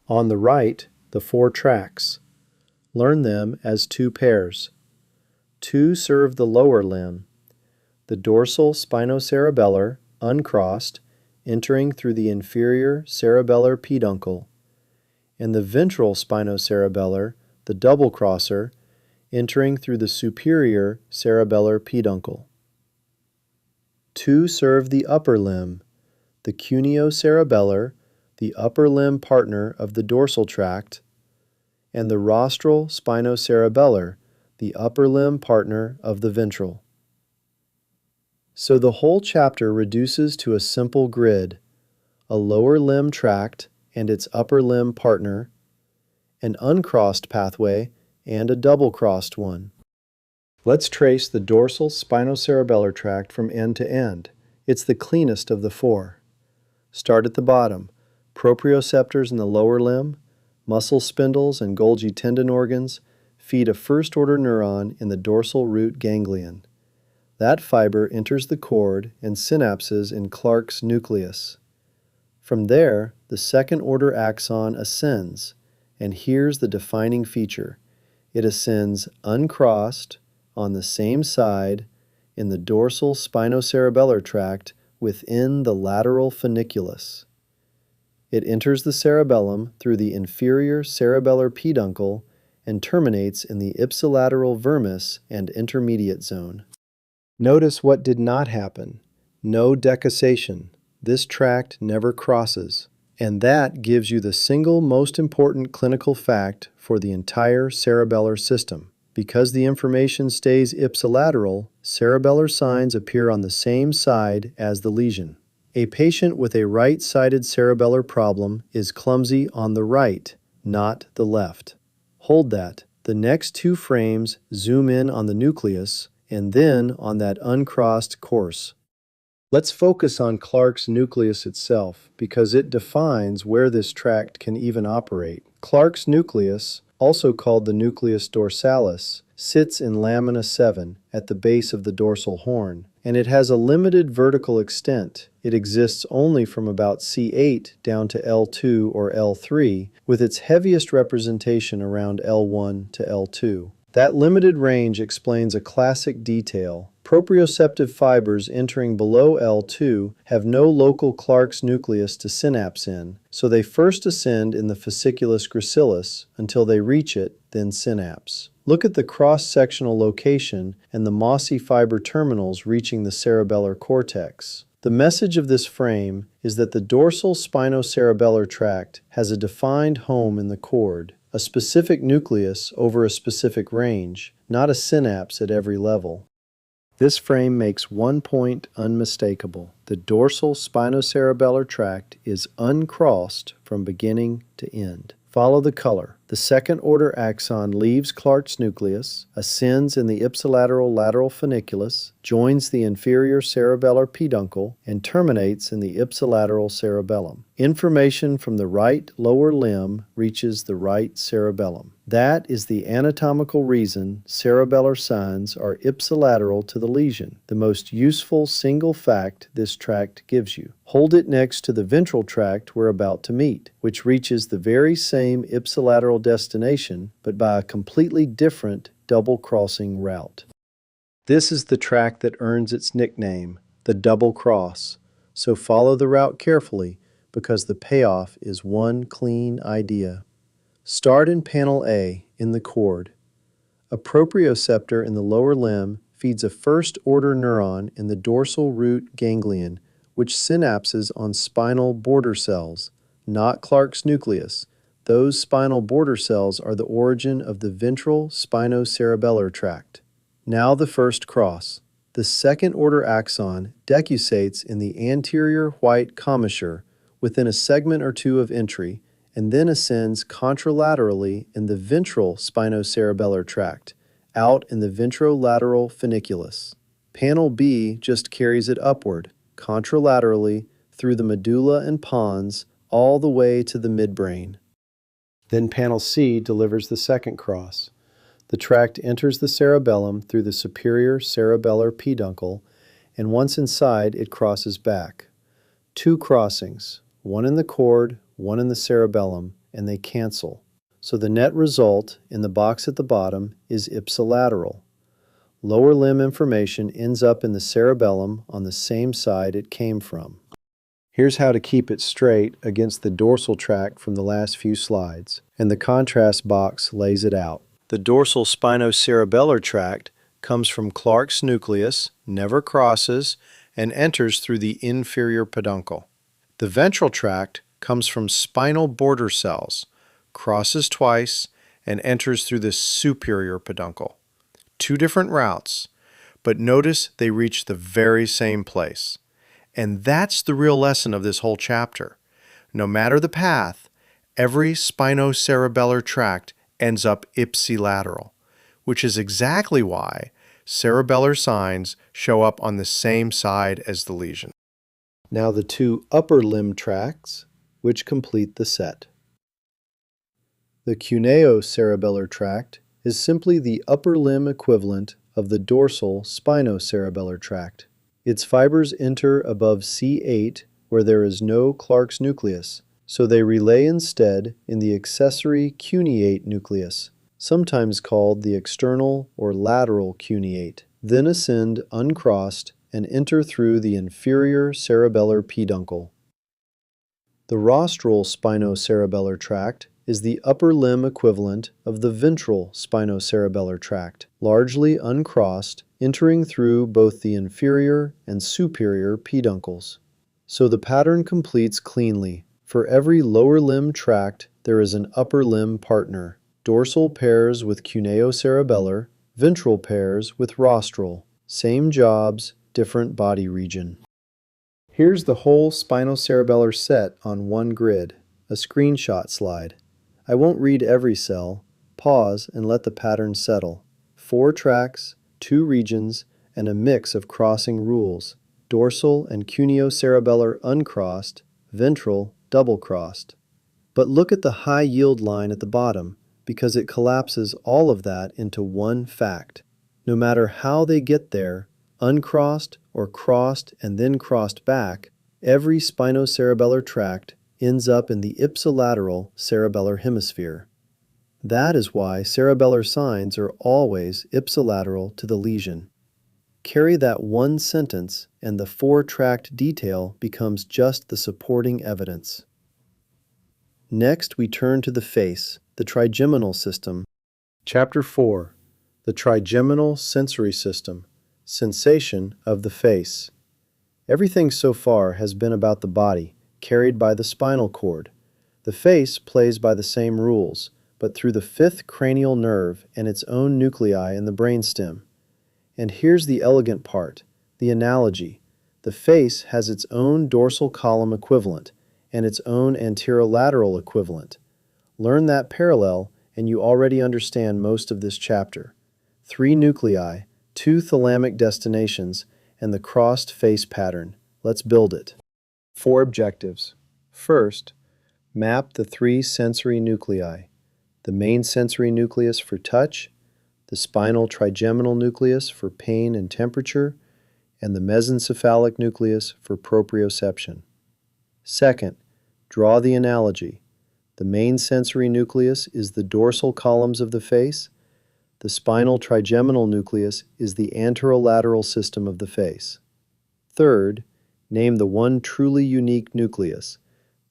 On the right, the 4 tracts. Learn them as 2 pairs. 2 serve the lower limb. The dorsal spinocerebellar, uncrossed, entering through the inferior cerebellar peduncle, and the ventral spinocerebellar, the double crosser, entering through the superior cerebellar peduncle. 2 serve the upper limb, the cuneocerebellar, the upper limb partner of the dorsal tract, and the rostral spinocerebellar, the upper limb partner of the ventral. So the whole chapter reduces to a simple grid: a lower limb tract and its upper limb partner, an uncrossed pathway, and a double-crossed one. Let's trace the dorsal spinocerebellar tract from end to end. It's the cleanest of the 4. Start at the bottom: proprioceptors in the lower limb, muscle spindles and Golgi tendon organs feed a first-order neuron in the dorsal root ganglion. That fiber enters the cord and synapses in Clark's nucleus. From there, the second-order axon ascends, and here's the defining feature. It ascends uncrossed, on the same side, in the dorsal spinocerebellar tract within the lateral funiculus. It enters the cerebellum through the inferior cerebellar peduncle and terminates in the ipsilateral vermis and intermediate zone. Notice what did not happen. No decussation. This tract never crosses. And that gives you the single most important clinical fact for the entire cerebellar system. Because the information stays ipsilateral, cerebellar signs appear on the same side as the lesion. A patient with a right-sided cerebellar problem is clumsy on the right, not the left. Hold that. The next 2 frames zoom in on the nucleus and then on that uncrossed course. Let's focus on Clark's nucleus itself because it defines where this tract can even operate. Clark's nucleus, also called the nucleus dorsalis, sits in lamina 7 at the base of the dorsal horn, and it has a limited vertical extent. It exists only from about C8 down to L2 or L3, with its heaviest representation around L1 to L2. That limited range explains a classic detail. Proprioceptive fibers entering below L2 have no local Clark's nucleus to synapse in, so they first ascend in the fasciculus gracilis until they reach it, then synapse. Look at the cross-sectional location and the mossy fiber terminals reaching the cerebellar cortex. The message of this frame is that the dorsal spinocerebellar tract has a defined home in the cord, a specific nucleus over a specific range, not a synapse at every level. This frame makes one point unmistakable. The dorsal spinocerebellar tract is uncrossed from beginning to end. Follow the color. The second-order axon leaves Clark's nucleus, ascends in the ipsilateral lateral funiculus, joins the inferior cerebellar peduncle, and terminates in the ipsilateral cerebellum. Information from the right lower limb reaches the right cerebellum. That is the anatomical reason cerebellar signs are ipsilateral to the lesion, the most useful single fact this tract gives you. Hold it next to the ventral tract we're about to meet, which reaches the very same ipsilateral destination, but by a completely different double-crossing route. This is the tract that earns its nickname, the double cross, so follow the route carefully, because the payoff is one clean idea. Start in panel A, in the cord. A proprioceptor in the lower limb feeds a first-order neuron in the dorsal root ganglion, which synapses on spinal border cells, not Clark's nucleus. Those spinal border cells are the origin of the ventral spinocerebellar tract. Now the first cross. The second-order axon decussates in the anterior white commissure, within a segment or two of entry, and then ascends contralaterally in the ventral spinocerebellar tract, out in the ventrolateral funiculus. Panel B just carries it upward, contralaterally, through the medulla and pons, all the way to the midbrain. Then panel C delivers the second cross. The tract enters the cerebellum through the superior cerebellar peduncle, and once inside, it crosses back. Two crossings, one in the cord, one in the cerebellum, and they cancel. So the net result, in the box at the bottom, is ipsilateral. Lower limb information ends up in the cerebellum on the same side it came from. Here's how to keep it straight against the dorsal tract from the last few slides, and the contrast box lays it out. The dorsal spinocerebellar tract comes from Clark's nucleus, never crosses, and enters through the inferior peduncle. The ventral tract comes from spinal border cells, crosses twice, and enters through the superior peduncle. Two different routes, but notice they reach the very same place. And that's the real lesson of this whole chapter. No matter the path, every spinocerebellar tract ends up ipsilateral, which is exactly why cerebellar signs show up on the same side as the lesion. Now the two upper limb tracts, which complete the set. The cuneocerebellar tract is simply the upper limb equivalent of the dorsal spinocerebellar tract. Its fibers enter above C8 where there is no Clark's nucleus, so they relay instead in the accessory cuneate nucleus, sometimes called the external or lateral cuneate, then ascend uncrossed and enter through the inferior cerebellar peduncle. The rostral spinocerebellar tract is the upper limb equivalent of the ventral spinocerebellar tract, largely uncrossed, entering through both the inferior and superior peduncles. So the pattern completes cleanly. For every lower limb tract, there is an upper limb partner. Dorsal pairs with cuneocerebellar, ventral pairs with rostral. Same jobs, different body region. Here's the whole spinocerebellar set on one grid, a screenshot slide. I won't read every cell. Pause and let the pattern settle. 4 tracts, 2 regions, and a mix of crossing rules. Dorsal and cuneocerebellar uncrossed, ventral double-crossed. But look at the high yield line at the bottom, because it collapses all of that into one fact. No matter how they get there, uncrossed or crossed and then crossed back, every spinocerebellar tract ends up in the ipsilateral cerebellar hemisphere. That is why cerebellar signs are always ipsilateral to the lesion. Carry that one sentence and the 4-tract detail becomes just the supporting evidence. Next, we turn to the face, the trigeminal system. Chapter 4. The trigeminal sensory system, sensation of the face. Everything so far has been about the body, carried by the spinal cord. The face plays by the same rules, but through the 5th cranial nerve and its own nuclei in the brainstem. And here's the elegant part, the analogy. The face has its own dorsal column equivalent and its own anterolateral equivalent. Learn that parallel and you already understand most of this chapter. 3 nuclei, 2 thalamic destinations, and the crossed face pattern. Let's build it. 4 objectives. First, map the three sensory nuclei: the main sensory nucleus for touch, the spinal trigeminal nucleus for pain and temperature, and the mesencephalic nucleus for proprioception. Second, draw the analogy. The main sensory nucleus is the dorsal columns of the face. The spinal trigeminal nucleus is the anterolateral system of the face. Third, name the one truly unique nucleus,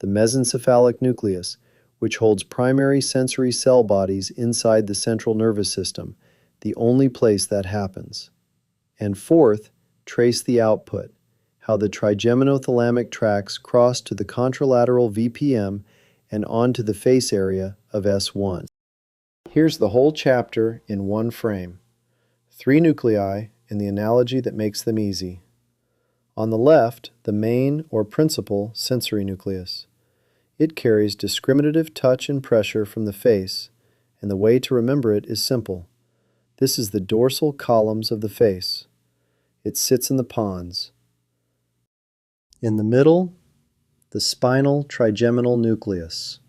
the mesencephalic nucleus, which holds primary sensory cell bodies inside the central nervous system, the only place that happens. And fourth, trace the output, how the trigeminothalamic tracts cross to the contralateral VPM and onto the face area of S1. Here's the whole chapter in one frame. Three nuclei and the analogy that makes them easy. On the left, the main or principal sensory nucleus. It carries discriminative touch and pressure from the face, and the way to remember it is simple. This is the dorsal columns of the face. It sits in the pons. In the middle, the spinal trigeminal nucleus.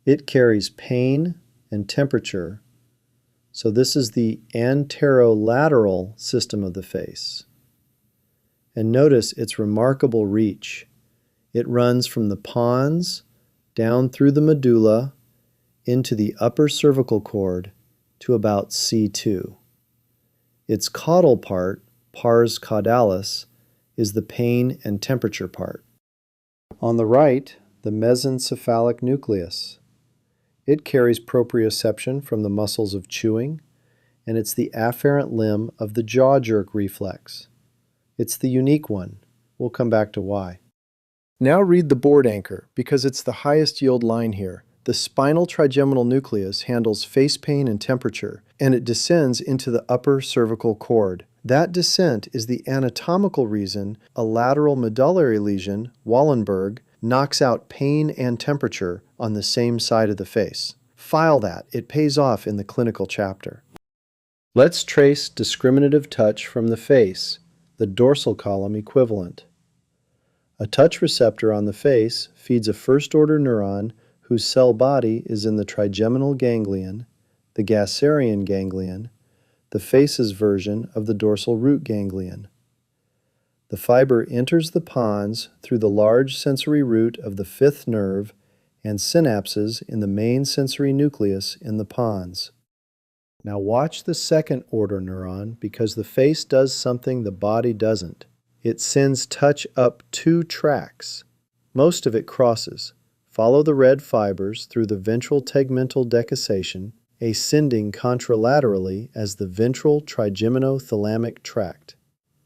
It carries pain and temperature, so this is the anterolateral system of the face. And notice its remarkable reach. It runs from the pons down through the medulla into the upper cervical cord to about C2. Its caudal part, pars caudalis, is the pain and temperature part. On the right, the mesencephalic nucleus. It carries proprioception from the muscles of chewing, and it's the afferent limb of the jaw jerk reflex. It's the unique one. We'll come back to why. Now read the board anchor, because it's the highest yield line here. The spinal trigeminal nucleus handles face pain and temperature, and it descends into the upper cervical cord. That descent is the anatomical reason a lateral medullary lesion, Wallenberg, knocks out pain and temperature on the same side of the face. File that. It pays off in the clinical chapter. Let's trace discriminative touch from the face, the dorsal column equivalent. A touch receptor on the face feeds a first-order neuron whose cell body is in the trigeminal ganglion, the Gasserian ganglion, the face's version of the dorsal root ganglion. The fiber enters the pons through the large sensory root of the fifth nerve and synapses in the main sensory nucleus in the pons. Now watch the second-order neuron because the face does something the body doesn't. It sends touch up two tracts. Most of it crosses. Follow the red fibers through the ventral tegmental decussation, ascending contralaterally as the ventral trigeminothalamic tract.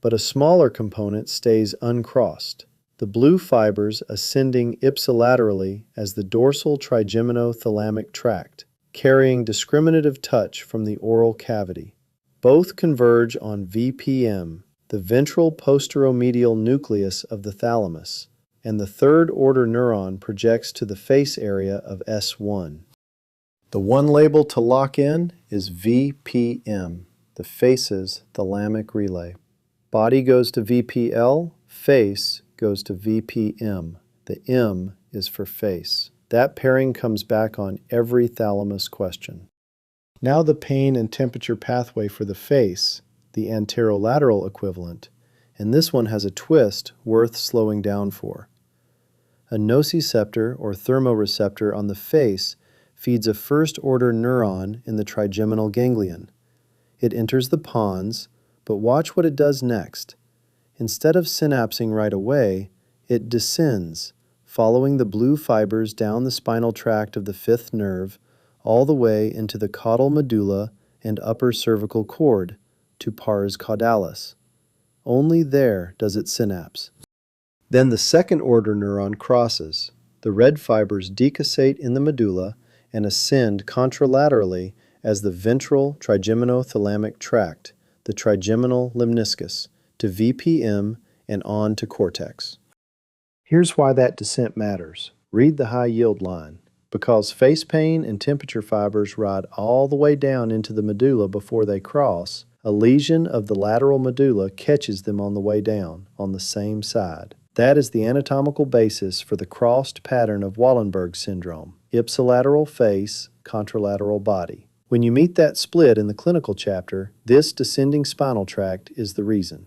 But a smaller component stays uncrossed. The blue fibers ascending ipsilaterally as the dorsal trigeminothalamic tract, carrying discriminative touch from the oral cavity. Both converge on VPM, the ventral posteromedial nucleus of the thalamus, and the third-order neuron projects to the face area of S1. The one label to lock in is VPM, the face's thalamic relay. Body goes to VPL, face goes to VPM. The M is for face. That pairing comes back on every thalamus question. Now the pain and temperature pathway for the face, the anterolateral equivalent, and this one has a twist worth slowing down for. A nociceptor or thermoreceptor on the face feeds a first-order neuron in the trigeminal ganglion. It enters the pons, but watch what it does next. Instead of synapsing right away, it descends, following the blue fibers down the spinal tract of the fifth nerve, all the way into the caudal medulla and upper cervical cord, to pars caudalis. Only there does it synapse. Then the second-order neuron crosses. The red fibers decussate in the medulla and ascend contralaterally as the ventral trigeminothalamic tract, the trigeminal lemniscus, to VPM and on to cortex. Here's why that descent matters. Read the high yield line. Because face pain and temperature fibers ride all the way down into the medulla before they cross, a lesion of the lateral medulla catches them on the way down, on the same side. That is the anatomical basis for the crossed pattern of Wallenberg syndrome, ipsilateral face, contralateral body. When you meet that split in the clinical chapter, this descending spinal tract is the reason.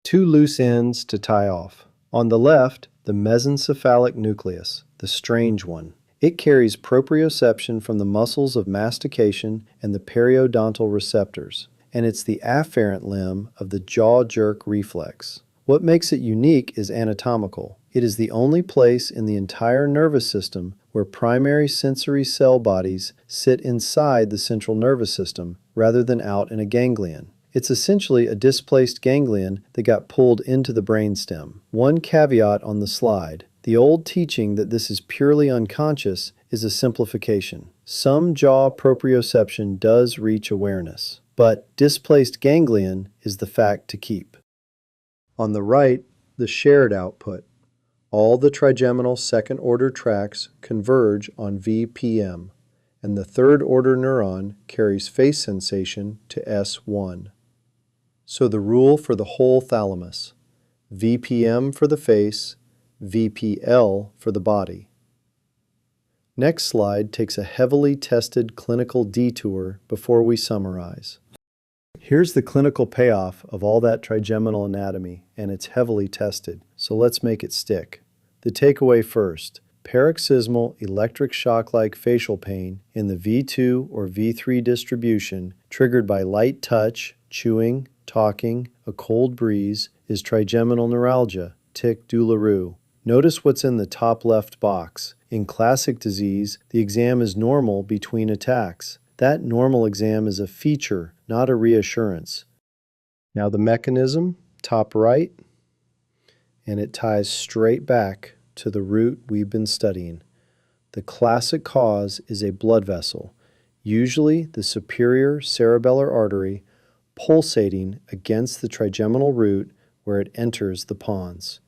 Two loose ends to tie off. On the left, the mesencephalic nucleus, the strange one. It carries proprioception from the muscles of mastication and the periodontal receptors, and it's the afferent limb of the jaw jerk reflex. What makes it unique is anatomical. It is the only place in the entire nervous system where primary sensory cell bodies sit inside the central nervous system rather than out in a ganglion. It's essentially a displaced ganglion that got pulled into the brainstem. One caveat on the slide. The old teaching that this is purely unconscious is a simplification. Some jaw proprioception does reach awareness, but displaced ganglion is the fact to keep. On the right, the shared output. All the trigeminal second-order tracts converge on VPM, and the third-order neuron carries face sensation to S1. So the rule for the whole thalamus: VPM for the face, VPL for the body. Next slide takes a heavily tested clinical detour before we summarize. Here's the clinical payoff of all that trigeminal anatomy, and it's heavily tested, so let's make it stick. The takeaway first: paroxysmal electric shock-like facial pain in the V2 or V3 distribution triggered by light touch, chewing, talking, a cold breeze is trigeminal neuralgia, tic douloureux. Notice what's in the top left box. In classic disease, the exam is normal between attacks. That normal exam is a feature, not a reassurance. Now the mechanism, top right, and it ties straight back to the root we've been studying. The classic cause is a blood vessel, usually the superior cerebellar artery, pulsating against the trigeminal root where it enters the pons.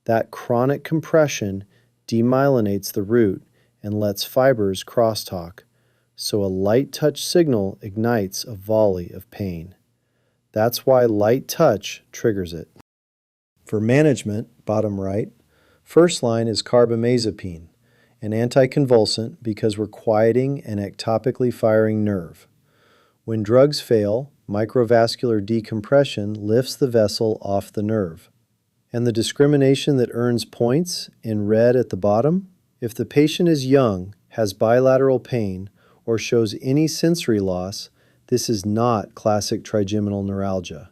That chronic compression demyelinates the root and lets fibers crosstalk, so a light touch signal ignites a volley of pain. That's why light touch triggers it. For management, bottom right, first line is carbamazepine, an anticonvulsant because we're quieting an ectopically firing nerve. When drugs fail, microvascular decompression lifts the vessel off the nerve. And the discrimination that earns points in red at the bottom? If the patient is young, has bilateral pain, or shows any sensory loss, this is not classic trigeminal neuralgia.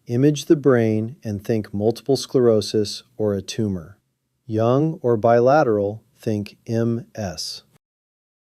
Image the brain and think multiple sclerosis or a tumor. Young or bilateral, think MS.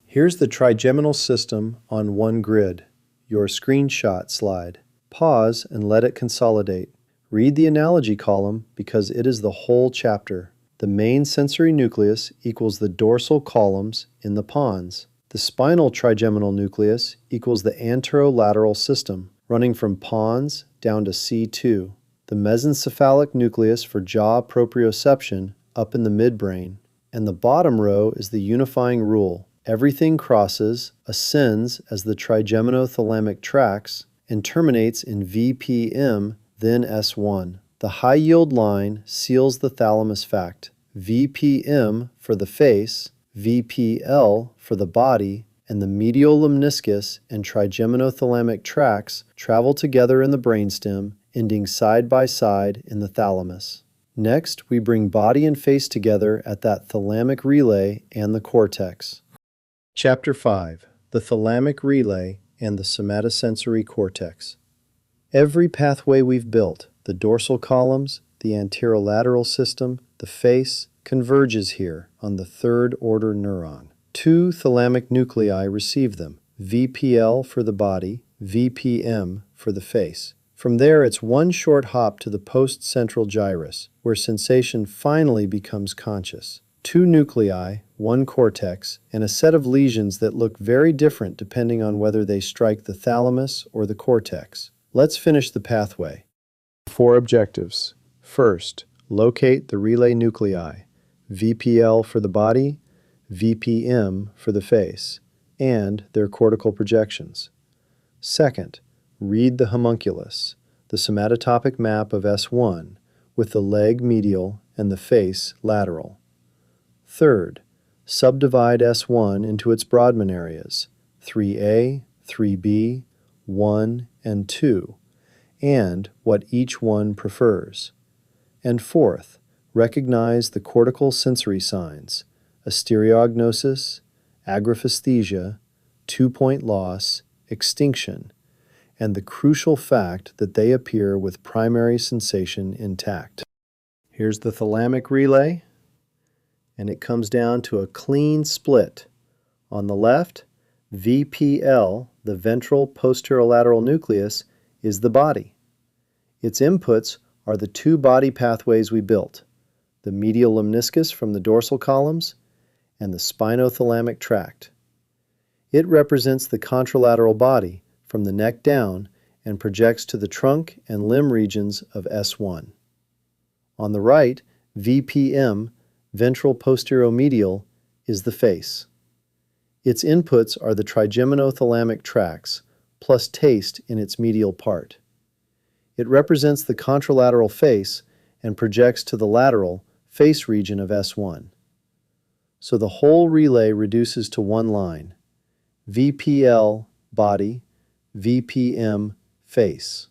Here's the trigeminal system on one grid, your screenshot slide. Pause and let it consolidate. Read the analogy column because it is the whole chapter. The main sensory nucleus equals the dorsal columns in the pons. The spinal trigeminal nucleus equals the anterolateral system, running from pons down to C2. The mesencephalic nucleus for jaw proprioception up in the midbrain. And the bottom row is the unifying rule. Everything crosses, ascends as the trigeminothalamic tracts, and terminates in VPM, then S1. The high-yield line seals the thalamus fact. VPM for the face, VPL for the body, and the medial lemniscus and trigeminothalamic tracts travel together in the brainstem, ending side by side in the thalamus. Next, we bring body and face together at that thalamic relay and the cortex. Chapter 5: The Thalamic Relay and the Somatosensory Cortex. Every pathway we've built, the dorsal columns, the anterolateral system, the face, converges here on the third-order neuron. Two thalamic nuclei receive them, VPL for the body, VPM for the face. From there, it's one short hop to the post-central gyrus, where sensation finally becomes conscious. Two nuclei, one cortex, and a set of lesions that look very different depending on whether they strike the thalamus or the cortex. Let's finish the pathway. 4 objectives. First, locate the relay nuclei, VPL for the body, VPM for the face, and their cortical projections. Second, read the homunculus, the somatotopic map of S1, with the leg medial and the face lateral. Third, subdivide S1 into its Brodmann areas, 3A, 3B, 1, and 2, and what each one prefers. And fourth, recognize the cortical sensory signs, stereognosis, agraphesthesia, two-point loss, extinction, and the crucial fact that they appear with primary sensation intact. Here's the thalamic relay, and it comes down to a clean split. On the left, VPL, the ventral posterolateral nucleus, is the body. Its inputs are the two body pathways we built, the medial lemniscus from the dorsal columns and the spinothalamic tract. It represents the contralateral body from the neck down and projects to the trunk and limb regions of S1. On the right, VPM, ventral posteromedial, is the face. Its inputs are the trigeminothalamic tracts, plus taste in its medial part. It represents the contralateral face and projects to the lateral face region of S1. So the whole relay reduces to one line, VPL body, VPM face.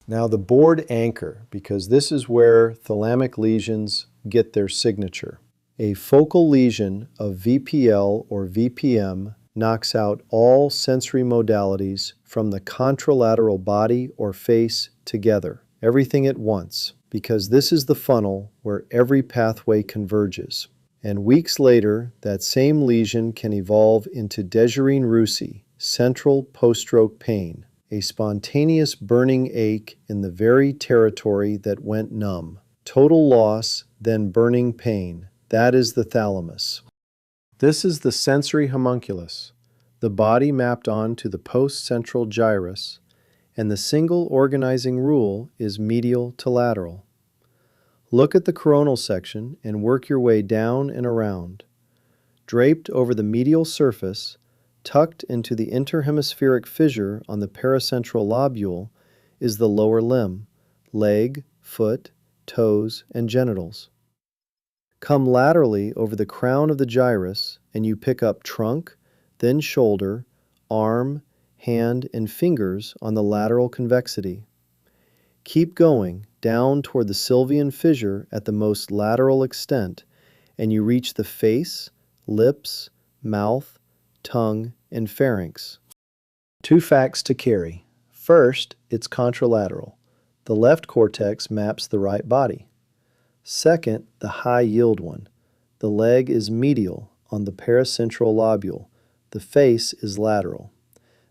Now the board anchor, because this is where thalamic lesions get their signature. A focal lesion of VPL or VPM knocks out all sensory modalities from the contralateral body or face together, everything at once, because this is the funnel where every pathway converges. And weeks later, that same lesion can evolve into Dejerine-Roussy, central post-stroke pain, a spontaneous burning ache in the very territory that went numb. Total loss, then burning pain. That is the thalamus. This is the sensory homunculus, the body mapped onto the post-central gyrus, and the single organizing rule is medial to lateral. Look at the coronal section and work your way down and around. Draped over the medial surface, tucked into the interhemispheric fissure on the paracentral lobule, is the lower limb, leg, foot, toes, and genitals. Come laterally over the crown of the gyrus and you pick up trunk, then shoulder, arm, hand, and fingers on the lateral convexity. Keep going down toward the sylvian fissure at the most lateral extent, and you reach the face, lips, mouth, tongue, and pharynx. Two facts to carry. First, it's contralateral. The left cortex maps the right body. Second, the high-yield one. The leg is medial on the paracentral lobule. The face is lateral.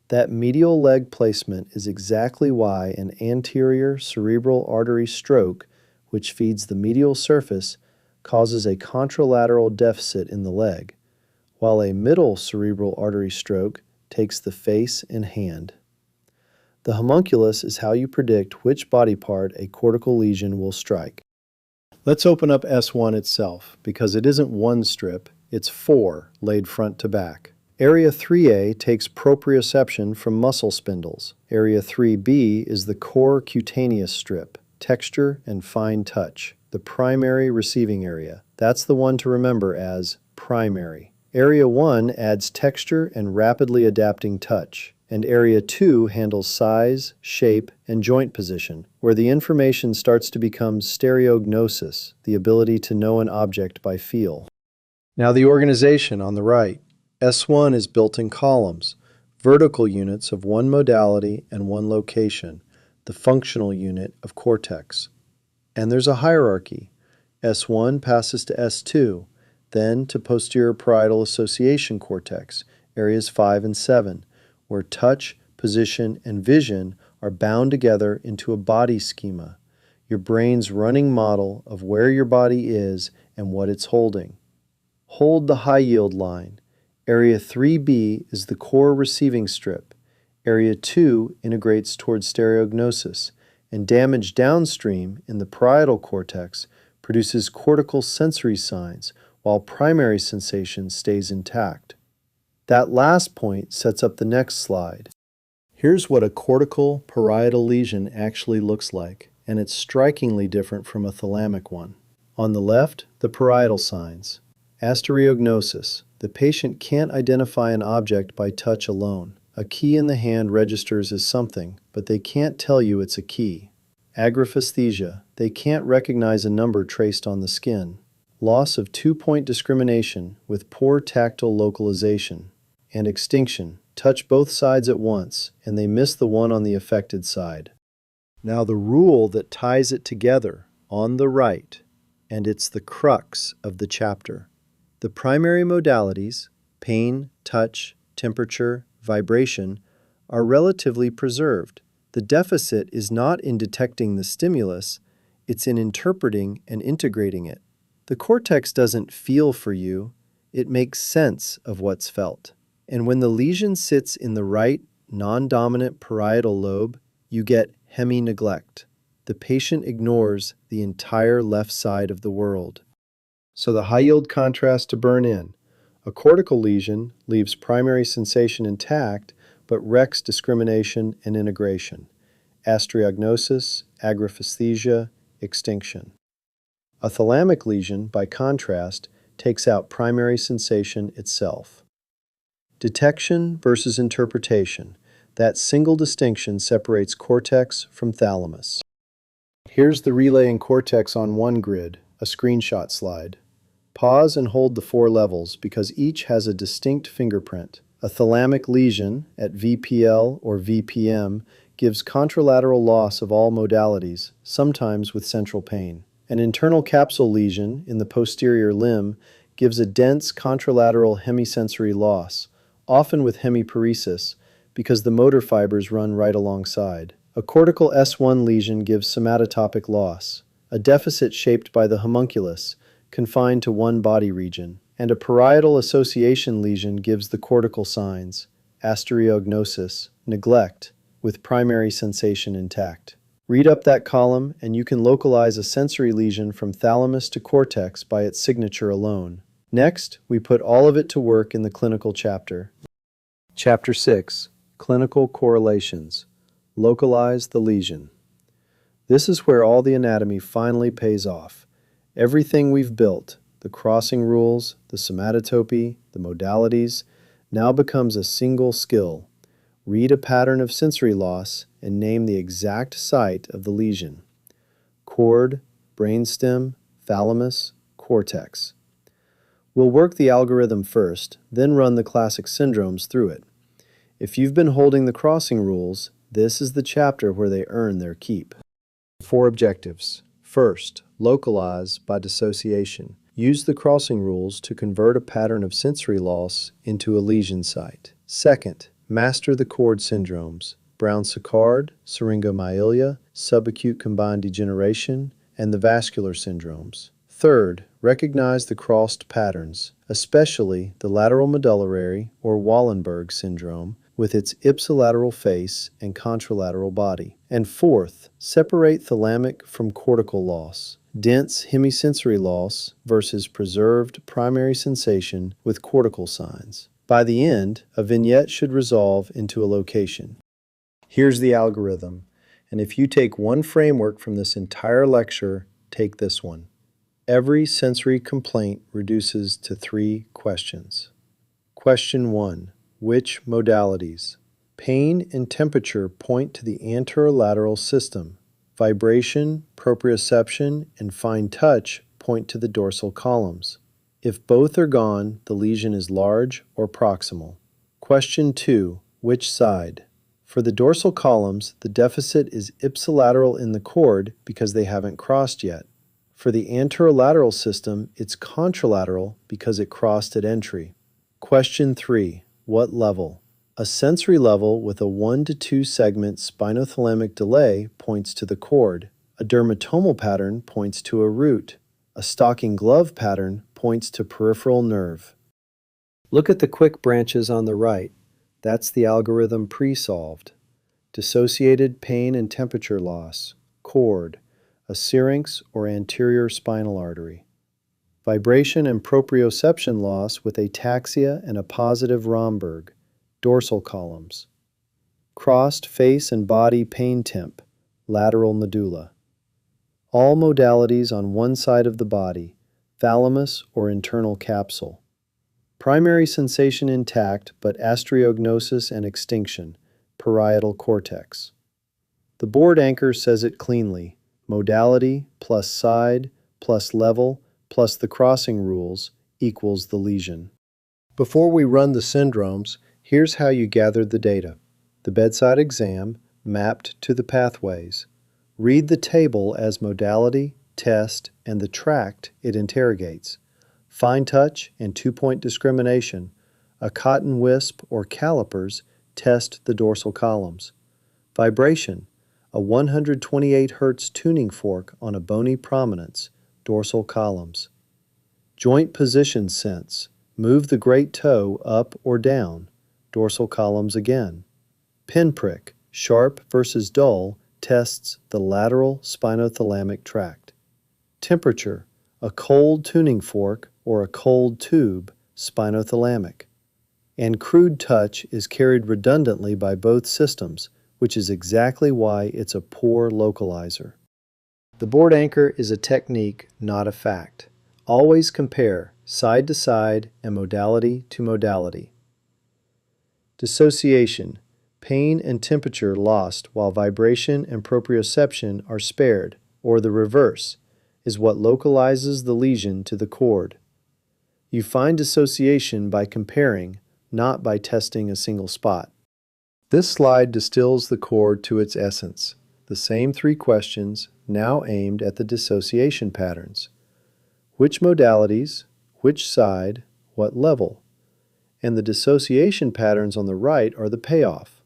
That medial leg placement is exactly why an anterior cerebral artery stroke, which feeds the medial surface, causes a contralateral deficit in the leg, while a middle cerebral artery stroke takes the face and hand. The homunculus is how you predict which body part a cortical lesion will strike. Let's open up S1 itself, because it isn't one strip, it's four laid front to back. Area 3A takes proprioception from muscle spindles. Area 3B is the core cutaneous strip, texture and fine touch, the primary receiving area. That's the one to remember as primary. Area 1 adds texture and rapidly adapting touch, and Area 2 handles size, shape, and joint position, where the information starts to become stereognosis, the ability to know an object by feel. Now the organization on the right. S1 is built in columns, vertical units of one modality and one location, the functional unit of cortex. And there's a hierarchy. S1 passes to S2, then to posterior parietal association cortex, areas 5 and 7, where touch, position, and vision are bound together into a body schema, your brain's running model of where your body is and what it's holding. Hold the high yield line. Area 3B is the core receiving strip. Area 2 integrates towards stereognosis, and damage downstream in the parietal cortex produces cortical sensory signs, while primary sensation stays intact. That last point sets up the next slide. Here's what a cortical parietal lesion actually looks like, and it's strikingly different from a thalamic one. On the left, the parietal signs. Astereognosis. The patient can't identify an object by touch alone. A key in the hand registers as something, but they can't tell you it's a key. Agraphesthesia. They can't recognize a number traced on the skin. Loss of two-point discrimination with poor tactile localization. And extinction. Touch both sides at once, and they miss the one on the affected side. Now the rule that ties it together, on the right, and it's the crux of the chapter. The primary modalities, pain, touch, temperature, vibration, are relatively preserved. The deficit is not in detecting the stimulus, it's in interpreting and integrating it. The cortex doesn't feel for you, it makes sense of what's felt. And when the lesion sits in the right, non-dominant parietal lobe, you get hemi-neglect. The patient ignores the entire left side of the world. So the high-yield contrast to burn in. A cortical lesion leaves primary sensation intact, but wrecks discrimination and integration. Astereognosis, agraphesthesia, extinction. A thalamic lesion, by contrast, takes out primary sensation itself. Detection versus interpretation. That single distinction separates cortex from thalamus. Here's the relaying cortex on one grid, a screenshot slide. Pause and hold the 4 levels because each has a distinct fingerprint. A thalamic lesion at VPL or VPM gives contralateral loss of all modalities, sometimes with central pain. An internal capsule lesion in the posterior limb gives a dense contralateral hemisensory loss, often with hemiparesis, because the motor fibers run right alongside. A cortical S1 lesion gives somatotopic loss, a deficit shaped by the homunculus, confined to one body region, and a parietal association lesion gives the cortical signs, astereognosis, neglect, with primary sensation intact. Read up that column and you can localize a sensory lesion from thalamus to cortex by its signature alone. Next, we put all of it to work in the clinical chapter. Chapter 6, Clinical Correlations. Localize the lesion. This is where all the anatomy finally pays off. Everything we've built, the crossing rules, the somatotopy, the modalities, now becomes a single skill. Read a pattern of sensory loss and name the exact site of the lesion. Cord, brainstem, thalamus, cortex. We'll work the algorithm first, then run the classic syndromes through it. If you've been holding the crossing rules, this is the chapter where they earn their keep. 4 objectives. First, localize by dissociation. Use the crossing rules to convert a pattern of sensory loss into a lesion site. Second, master the cord syndromes, Brown-Séquard, syringomyelia, subacute combined degeneration, and the vascular syndromes. Third, recognize the crossed patterns, especially the lateral medullary or Wallenberg syndrome with its ipsilateral face and contralateral body. And fourth, separate thalamic from cortical loss, dense hemisensory loss versus preserved primary sensation with cortical signs. By the end, a vignette should resolve into a location. Here's the algorithm, and if you take one framework from this entire lecture, take this one. Every sensory complaint reduces to 3 questions. Question 1. Which modalities? Pain and temperature point to the anterolateral system. Vibration, proprioception, and fine touch point to the dorsal columns. If both are gone, the lesion is large or proximal. Question 2. Which side? For the dorsal columns, the deficit is ipsilateral in the cord because they haven't crossed yet. For the anterolateral system, it's contralateral because it crossed at entry. Question 3. What level? A sensory level with a 1 to 2 segment spinothalamic delay points to the cord. A dermatomal pattern points to a root. A stocking glove pattern points to peripheral nerve. Look at the quick branches on the right. That's the algorithm pre-solved. Dissociated pain and temperature loss, cord, a syrinx or anterior spinal artery. Vibration and proprioception loss with ataxia and a positive Romberg, dorsal columns. Crossed face and body pain temp, lateral medulla. All modalities on one side of the body, thalamus or internal capsule. Primary sensation intact, but astereognosis and extinction, parietal cortex. The board anchor says it cleanly: modality plus side plus level plus the crossing rules equals the lesion. Before we run the syndromes, here's how you gathered the data. The bedside exam mapped to the pathways. Read the table as modality, test, and the tract it interrogates. Fine touch and two-point discrimination. A cotton wisp or calipers test the dorsal columns. Vibration. A 128 Hz tuning fork on a bony prominence, dorsal columns. Joint position sense. Move the great toe up or down, dorsal columns again. Pinprick, sharp versus dull, tests the lateral spinothalamic tract. Temperature, a cold tuning fork or a cold tube, spinothalamic. And crude touch is carried redundantly by both systems, which is exactly why it's a poor localizer. The board anchor is a technique, not a fact. Always compare side to side and modality to modality. Dissociation, pain and temperature lost while vibration and proprioception are spared, or the reverse, is what localizes the lesion to the cord. You find dissociation by comparing, not by testing a single spot. This slide distills the cord to its essence. The same three questions, now aimed at the dissociation patterns. Which modalities, which side, what level? And the dissociation patterns on the right are the payoff.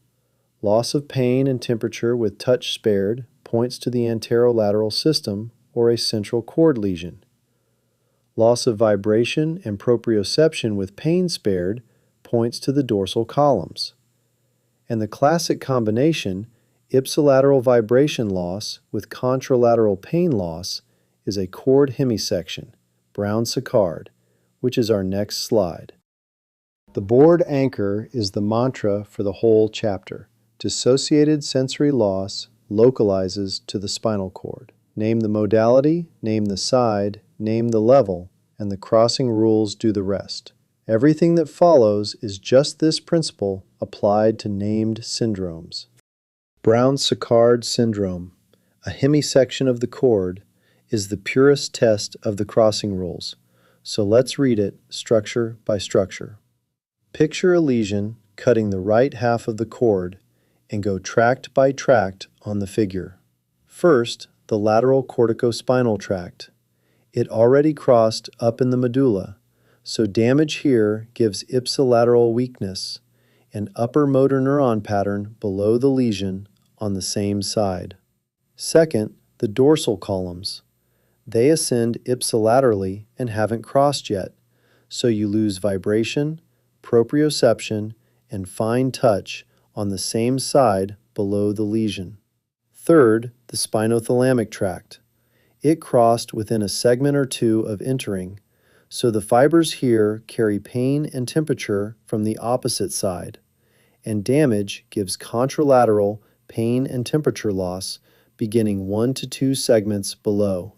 Loss of pain and temperature with touch spared points to the anterolateral system or a central cord lesion. Loss of vibration and proprioception with pain spared points to the dorsal columns. And the classic combination, ipsilateral vibration loss with contralateral pain loss, is a cord hemisection, Brown-Séquard, which is our next slide. The board anchor is the mantra for the whole chapter. Dissociated sensory loss localizes to the spinal cord. Name the modality, name the side, name the level, and the crossing rules do the rest. Everything that follows is just this principle applied to named syndromes. Brown-Séquard syndrome, a hemisection of the cord, is the purest test of the crossing rules. So let's read it structure by structure. Picture a lesion cutting the right half of the cord and go tract by tract on the figure. First, the lateral corticospinal tract. It already crossed up in the medulla, so damage here gives ipsilateral weakness, an upper motor neuron pattern below the lesion on the same side. Second, the dorsal columns. They ascend ipsilaterally and haven't crossed yet, so you lose vibration, proprioception, and fine touch on the same side below the lesion. Third, the spinothalamic tract. It crossed within a segment or two of entering, so the fibers here carry pain and temperature from the opposite side, and damage gives contralateral pain and temperature loss beginning 1 to 2 segments below.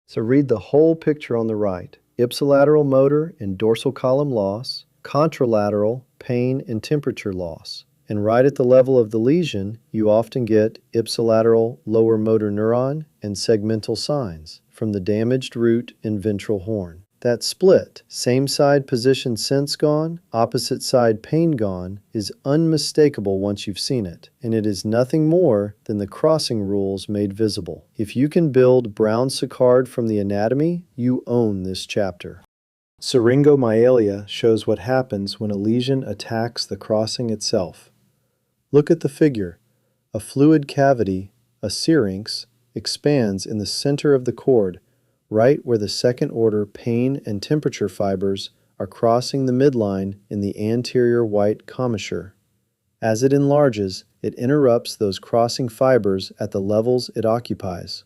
So read the whole picture on the right. Ipsilateral motor and dorsal column loss, contralateral pain and temperature loss. And right at the level of the lesion, you often get ipsilateral lower motor neuron and segmental signs from the damaged root and ventral horn. That split, same side position sense gone, opposite side pain gone, is unmistakable once you've seen it, and it is nothing more than the crossing rules made visible. If you can build Brown-Séquard from the anatomy, you own this chapter. Syringomyelia shows what happens when a lesion attacks the crossing itself. Look at the figure. A fluid cavity, a syrinx, expands in the center of the cord, right where the second-order pain and temperature fibers are crossing the midline in the anterior white commissure. As it enlarges, it interrupts those crossing fibers at the levels it occupies.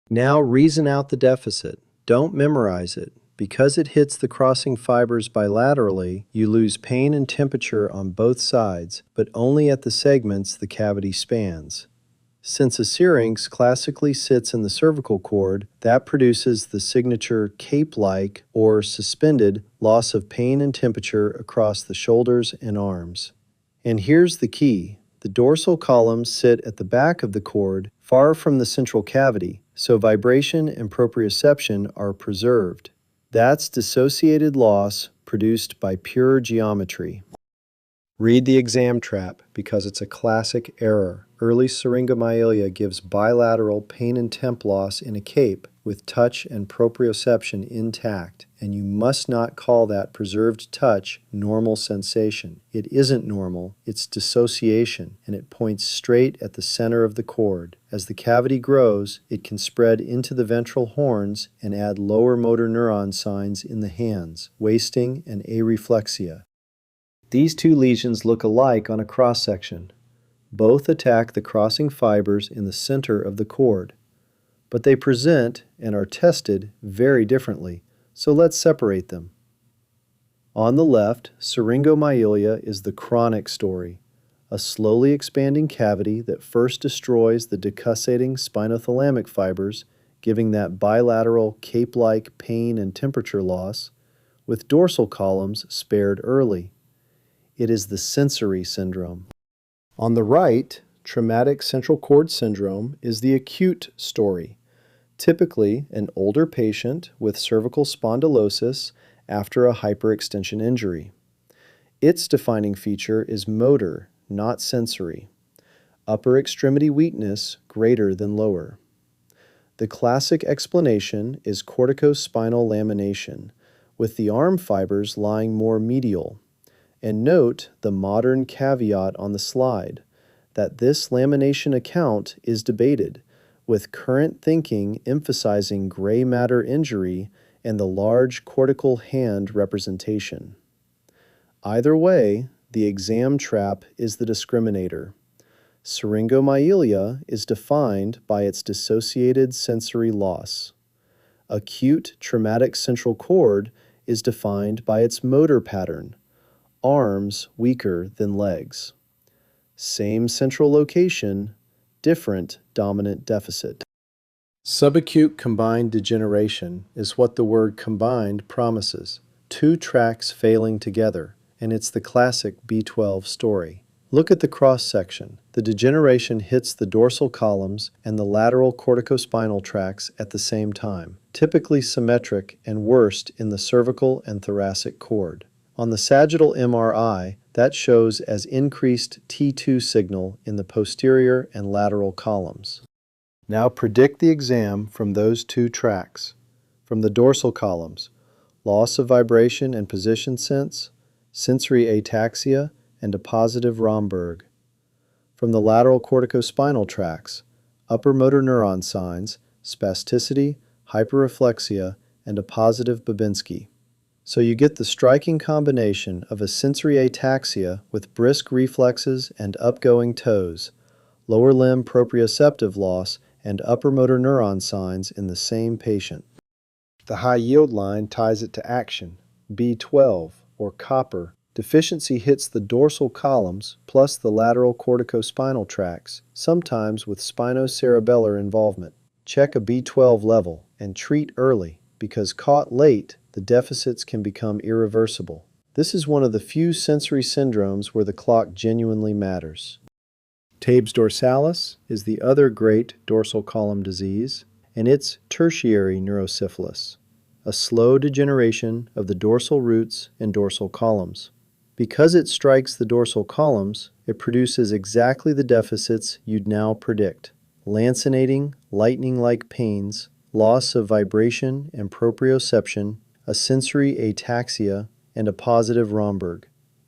Now reason out the deficit. Don't memorize it. Because it hits the crossing fibers bilaterally, you lose pain and temperature on both sides, but only at the segments the cavity spans. Since a syrinx classically sits in the cervical cord, that produces the signature cape-like or suspended loss of pain and temperature across the shoulders and arms. And here's the key. The dorsal columns sit at the back of the cord, far from the central cavity, so vibration and proprioception are preserved. That's dissociated loss produced by pure geometry. Read the exam trap because it's a classic error. Early syringomyelia gives bilateral pain and temp loss in a cape with touch and proprioception intact, and you must not call that preserved touch normal sensation. It isn't normal, it's dissociation, and it points straight at the center of the cord. As the cavity grows, it can spread into the ventral horns and add lower motor neuron signs in the hands, wasting and areflexia. These two lesions look alike on a cross-section. Both attack the crossing fibers in the center of the cord, but they present and are tested very differently, so let's separate them. On the left, syringomyelia is the chronic story, a slowly expanding cavity that first destroys the decussating spinothalamic fibers, giving that bilateral cape-like pain and temperature loss, with dorsal columns spared early. It is the sensory syndrome. On the right, traumatic central cord syndrome is the acute story, typically an older patient with cervical spondylosis after a hyperextension injury. Its defining feature is motor, not sensory. Upper extremity weakness greater than lower. The classic explanation is corticospinal lamination, with the arm fibers lying more medial. And note the modern caveat on the slide, that this lamination account is debated, with current thinking emphasizing gray matter injury and the large cortical hand representation. Either way, the exam trap is the discriminator. Syringomyelia is defined by its dissociated sensory loss. Acute traumatic central cord is defined by its motor pattern, arms weaker than legs. Same central location, different dominant deficit. Subacute combined degeneration is what the word combined promises. Two tracks failing together, and it's the classic B12 story. Look at the cross-section. The degeneration hits the dorsal columns and the lateral corticospinal tracts at the same time, typically symmetric and worst in the cervical and thoracic cord. On the sagittal MRI, that shows as increased T2 signal in the posterior and lateral columns. Now predict the exam from those two tracks. From the dorsal columns, loss of vibration and position sense, sensory ataxia, and a positive Wallenberg. From the lateral corticospinal tracts, upper motor neuron signs, spasticity, hyperreflexia, and a positive Babinski. So you get the striking combination of a sensory ataxia with brisk reflexes and upgoing toes, lower limb proprioceptive loss, and upper motor neuron signs in the same patient. The high yield line ties it to action, B12, or copper. Deficiency hits the dorsal columns plus the lateral corticospinal tracts, sometimes with spinocerebellar involvement. Check a B12 level and treat early, because caught late, the deficits can become irreversible. This is one of the few sensory syndromes where the clock genuinely matters. Tabes dorsalis is the other great dorsal column disease, and it's tertiary neurosyphilis, a slow degeneration of the dorsal roots and dorsal columns. Because it strikes the dorsal columns, it produces exactly the deficits you'd now predict: lancinating, lightning-like pains, loss of vibration and proprioception, a sensory ataxia, and a positive Wallenberg.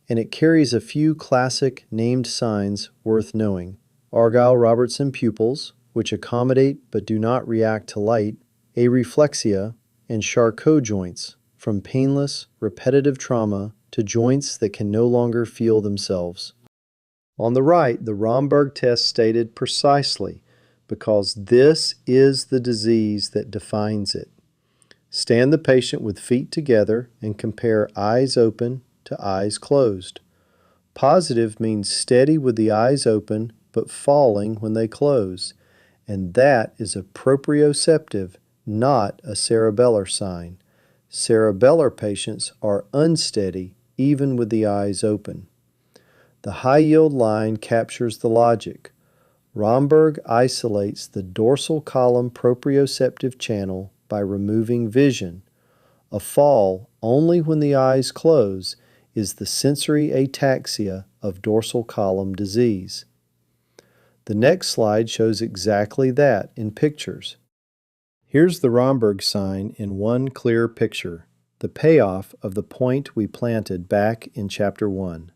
And it carries a few classic named signs worth knowing: Argyll-Robertson pupils, which accommodate but do not react to light, areflexia, and Charcot joints, from painless, repetitive trauma to joints that can no longer feel themselves. On the right, the Wallenberg test stated precisely, because this is the disease that defines it. Stand the patient with feet together and compare eyes open to eyes closed. Positive means steady with the eyes open but falling when they close, and that is a proprioceptive, not a cerebellar sign. Cerebellar patients are unsteady even with the eyes open. The high-yield line captures the logic. Romberg isolates the dorsal column proprioceptive channel by removing vision. A fall only when the eyes close is the sensory ataxia of dorsal column disease. The next slide shows exactly that in pictures. Here's the Romberg sign in one clear picture, the payoff of the point we planted back in Chapter 1.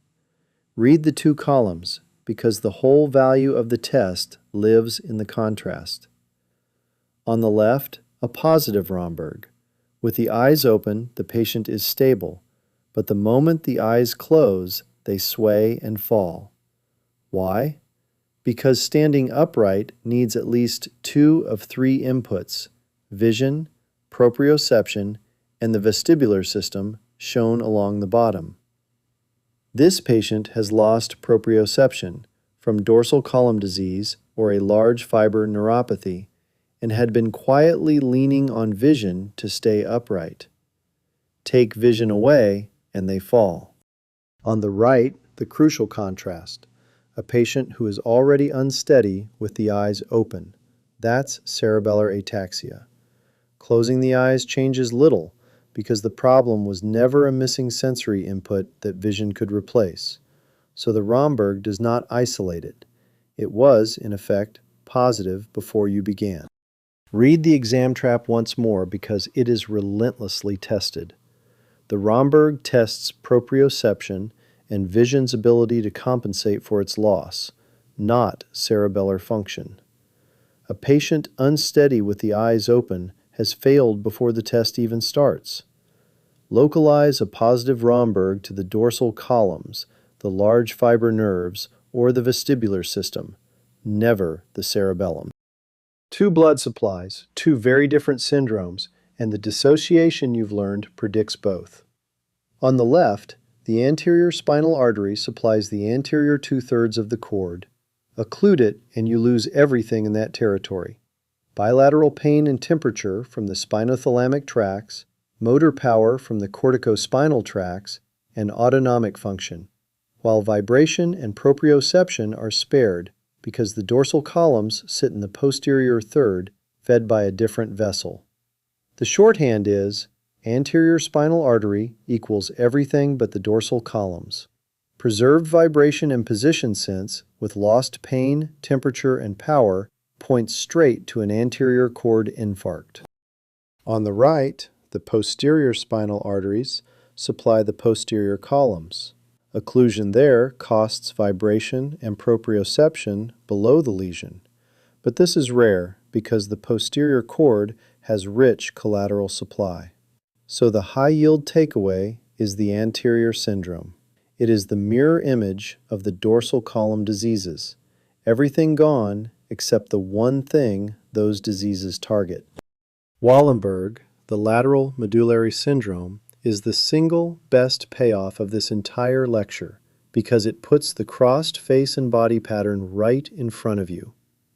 Read the two columns, because the whole value of the test lives in the contrast. On the left, a positive Romberg. With the eyes open, the patient is stable, but the moment the eyes close, they sway and fall. Why? Because standing upright needs at least 2 of 3 inputs: vision, proprioception, and the vestibular system shown along the bottom. This patient has lost proprioception from dorsal column disease or a large fiber neuropathy and had been quietly leaning on vision to stay upright. Take vision away and they fall. On the right, the crucial contrast, a patient who is already unsteady with the eyes open. That's cerebellar ataxia. Closing the eyes changes little because the problem was never a missing sensory input that vision could replace. So the Romberg does not isolate it. It was, in effect, positive before you began. Read the exam trap once more because it is relentlessly tested. The Romberg tests proprioception and vision's ability to compensate for its loss, not cerebellar function. A patient unsteady with the eyes open has failed before the test even starts. Localize a positive Romberg to the dorsal columns, the large fiber nerves, or the vestibular system, never the cerebellum. 2 blood supplies, 2 very different syndromes, and the dissociation you've learned predicts both. On the left, the anterior spinal artery supplies the anterior 2/3 of the cord. Occlude it and you lose everything in that territory. Bilateral pain and temperature from the spinothalamic tracts, motor power from the corticospinal tracts, and autonomic function, while vibration and proprioception are spared because the dorsal columns sit in the posterior third, fed by a different vessel. The shorthand is anterior spinal artery equals everything but the dorsal columns. Preserved vibration and position sense with lost pain, temperature, and power points straight to an anterior cord infarct. On the right, the posterior spinal arteries supply the posterior columns. Occlusion there costs vibration and proprioception below the lesion, but this is rare because the posterior cord has rich collateral supply. So the high-yield takeaway is the anterior syndrome. It is the mirror image of the dorsal column diseases. Everything gone except the one thing those diseases target. Wallenberg, the lateral medullary syndrome, is the single best payoff of this entire lecture because it puts the crossed face and body pattern right in front of you.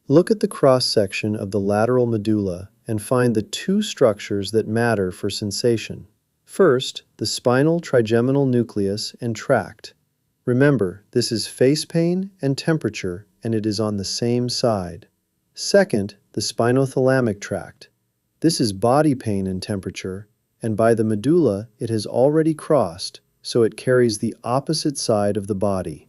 Look at the cross-section of the lateral medulla and find the 2 structures that matter for sensation. First, the spinal trigeminal nucleus and tract. Remember, this is face pain and temperature, and it is on the same side. Second, the spinothalamic tract. This is body pain and temperature, and by the medulla it has already crossed, so it carries the opposite side of the body.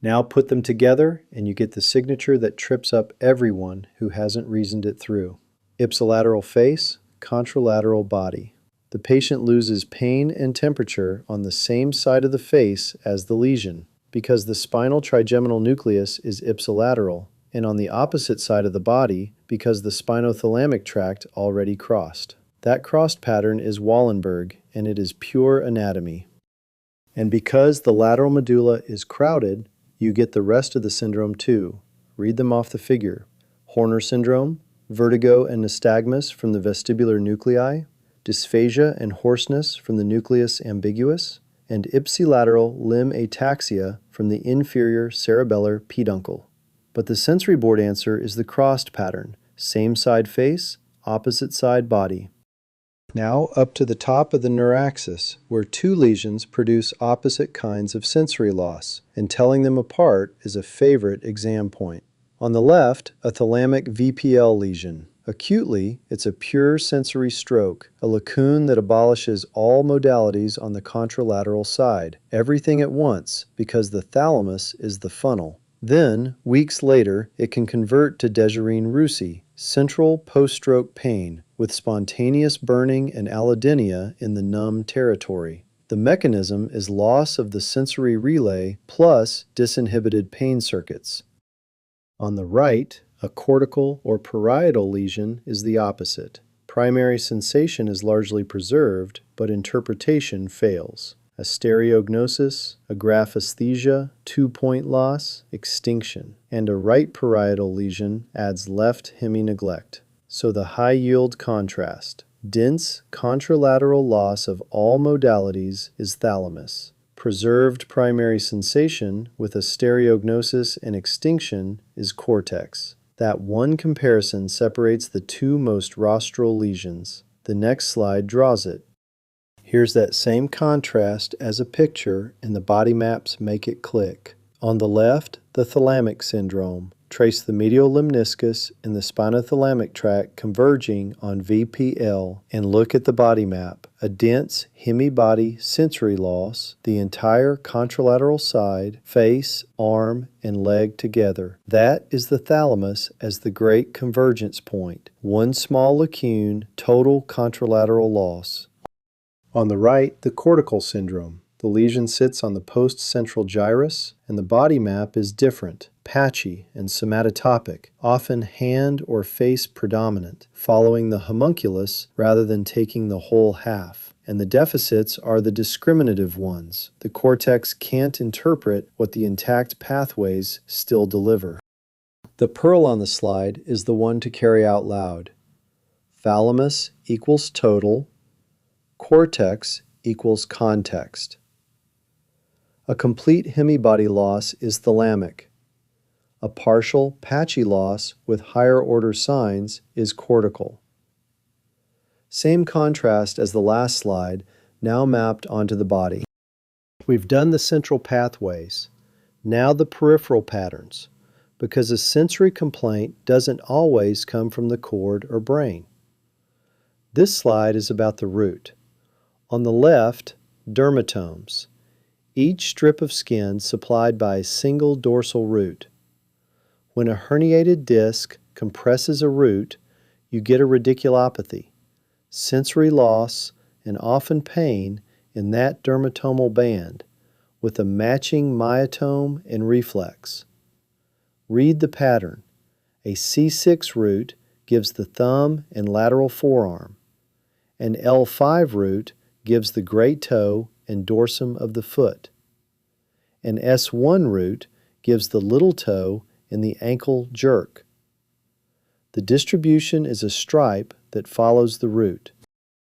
Now put them together and you get the signature that trips up everyone who hasn't reasoned it through. Ipsilateral face, contralateral body. The patient loses pain and temperature on the same side of the face as the lesion, because the spinal trigeminal nucleus is ipsilateral, and on the opposite side of the body because the spinothalamic tract already crossed. That crossed pattern is Wallenberg, and it is pure anatomy. And because the lateral medulla is crowded, you get the rest of the syndrome too. Read them off the figure. Horner syndrome, vertigo and nystagmus from the vestibular nuclei, dysphagia and hoarseness from the nucleus ambiguus, and ipsilateral limb ataxia from the inferior cerebellar peduncle. But the sensory board answer is the crossed pattern, same side face, opposite side body. Now up to the top of the neuraxis, where two lesions produce opposite kinds of sensory loss, and telling them apart is a favorite exam point. On the left, a thalamic VPL lesion. Acutely, it's a pure sensory stroke, a lacune that abolishes all modalities on the contralateral side, everything at once, because the thalamus is the funnel. Then, weeks later, it can convert to Dejerine-Roussy, central post-stroke pain, with spontaneous burning and allodynia in the numb territory. The mechanism is loss of the sensory relay plus disinhibited pain circuits. On the right, a cortical or parietal lesion is the opposite. Primary sensation is largely preserved, but interpretation fails. A stereognosis, a graphesthesia, 2-point loss, extinction, and a right parietal lesion adds left hemi-neglect. So the high-yield contrast. Dense contralateral loss of all modalities is thalamus. Preserved primary sensation with a stereognosis and extinction is cortex. That one comparison separates the two most rostral lesions. The next slide draws it. Here's that same contrast as a picture, and the body maps make it click. On the left, the thalamic syndrome. Trace the medial lemniscus and the spinothalamic tract converging on VPL and look at the body map. A dense hemi-body sensory loss, the entire contralateral side, face, arm, and leg together. That is the thalamus as the great convergence point. One small lacune, total contralateral loss. On the right, the cortical syndrome. The lesion sits on the post-central gyrus, and the body map is different, patchy and somatotopic, often hand or face predominant, following the homunculus rather than taking the whole half. And the deficits are the discriminative ones. The cortex can't interpret what the intact pathways still deliver. The pearl on the slide is the one to carry out loud. Thalamus equals total, cortex equals context. A complete hemibody loss is thalamic. A partial, patchy loss with higher order signs is cortical. Same contrast as the last slide, now mapped onto the body. We've done the central pathways. Now the peripheral patterns, because a sensory complaint doesn't always come from the cord or brain. This slide is about the root. On the left, dermatomes, each strip of skin supplied by a single dorsal root. When a herniated disc compresses a root, you get a radiculopathy, sensory loss, and often pain in that dermatomal band, with a matching myotome and reflex. Read the pattern. A C6 root gives the thumb and lateral forearm. An L5 root gives the great toe and dorsum of the foot. An S1 root gives the little toe and the ankle jerk. The distribution is a stripe that follows the root.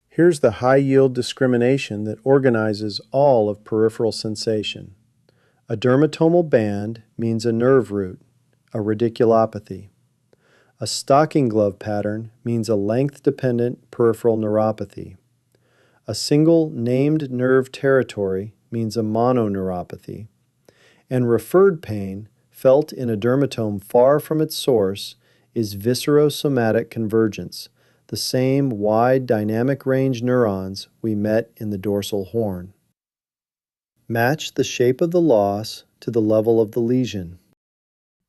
Here's the high-yield discrimination that organizes all of peripheral sensation. A dermatomal band means a nerve root, a radiculopathy. A stocking glove pattern means a length-dependent peripheral neuropathy. A single named nerve territory means a mononeuropathy. And referred pain, felt in a dermatome far from its source, is viscerosomatic convergence, the same wide dynamic range neurons we met in the dorsal horn. Match the shape of the loss to the level of the lesion.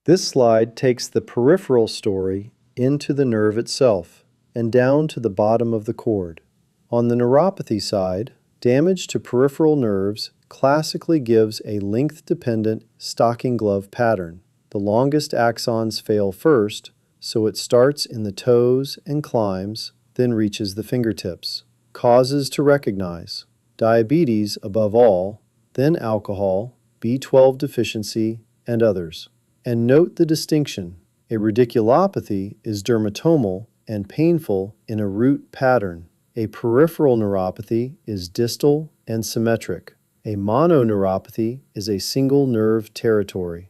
This slide takes the peripheral story into the nerve itself and down to the bottom of the cord. On the neuropathy side, damage to peripheral nerves classically gives a length-dependent stocking glove pattern. The longest axons fail first, so it starts in the toes and climbs, then reaches the fingertips. Causes to recognize: diabetes above all, then alcohol, B12 deficiency, and others. And note the distinction. A radiculopathy is dermatomal and painful in a root pattern. A peripheral neuropathy is distal and symmetric. A mononeuropathy is a single nerve territory.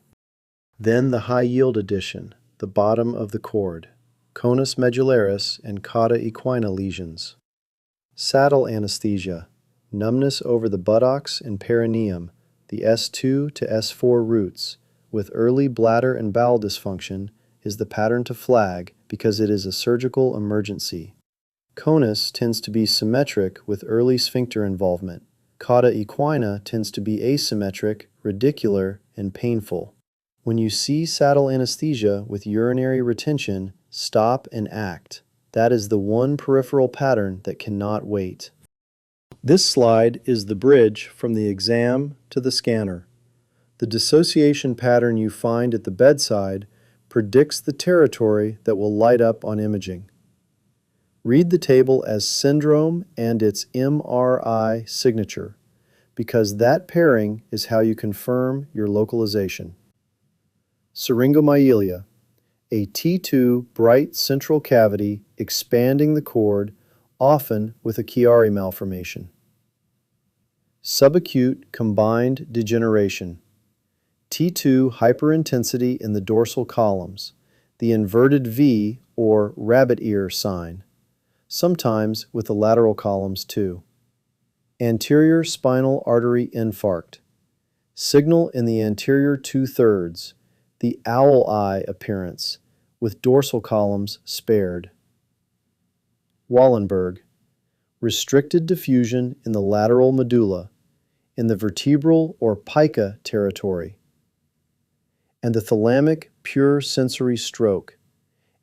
Then the high-yield edition, the bottom of the cord, conus medullaris and cauda equina lesions. Saddle anesthesia, numbness over the buttocks and perineum, the S2 to S4 roots, with early bladder and bowel dysfunction, is the pattern to flag because it is a surgical emergency. Conus tends to be symmetric with early sphincter involvement. Cauda equina tends to be asymmetric, radicular, and painful. When you see saddle anesthesia with urinary retention, stop and act. That is the one peripheral pattern that cannot wait. This slide is the bridge from the exam to the scanner. The dissociation pattern you find at the bedside predicts the territory that will light up on imaging. Read the table as syndrome and its MRI signature, because that pairing is how you confirm your localization. Syringomyelia, a T2 bright central cavity expanding the cord, often with a Chiari malformation. Subacute combined degeneration, T2 hyperintensity in the dorsal columns, the inverted V or rabbit ear sign, sometimes with the lateral columns too. Anterior spinal artery infarct, signal in the anterior 2/3, the owl eye appearance, with dorsal columns spared. Wallenberg, restricted diffusion in the lateral medulla, in the vertebral or pica territory. And the thalamic pure sensory stroke,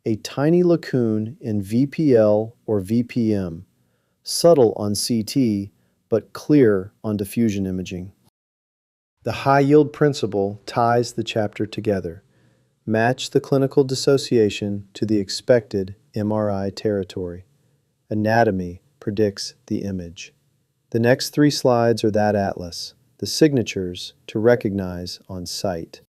a tiny lacoon in VPL or VPM, subtle on CT but clear on diffusion imaging. The high-yield principle ties the chapter together. Match the clinical dissociation to the expected MRI territory. Anatomy predicts the image. The next 3 slides are that atlas, the signatures to recognize on sight.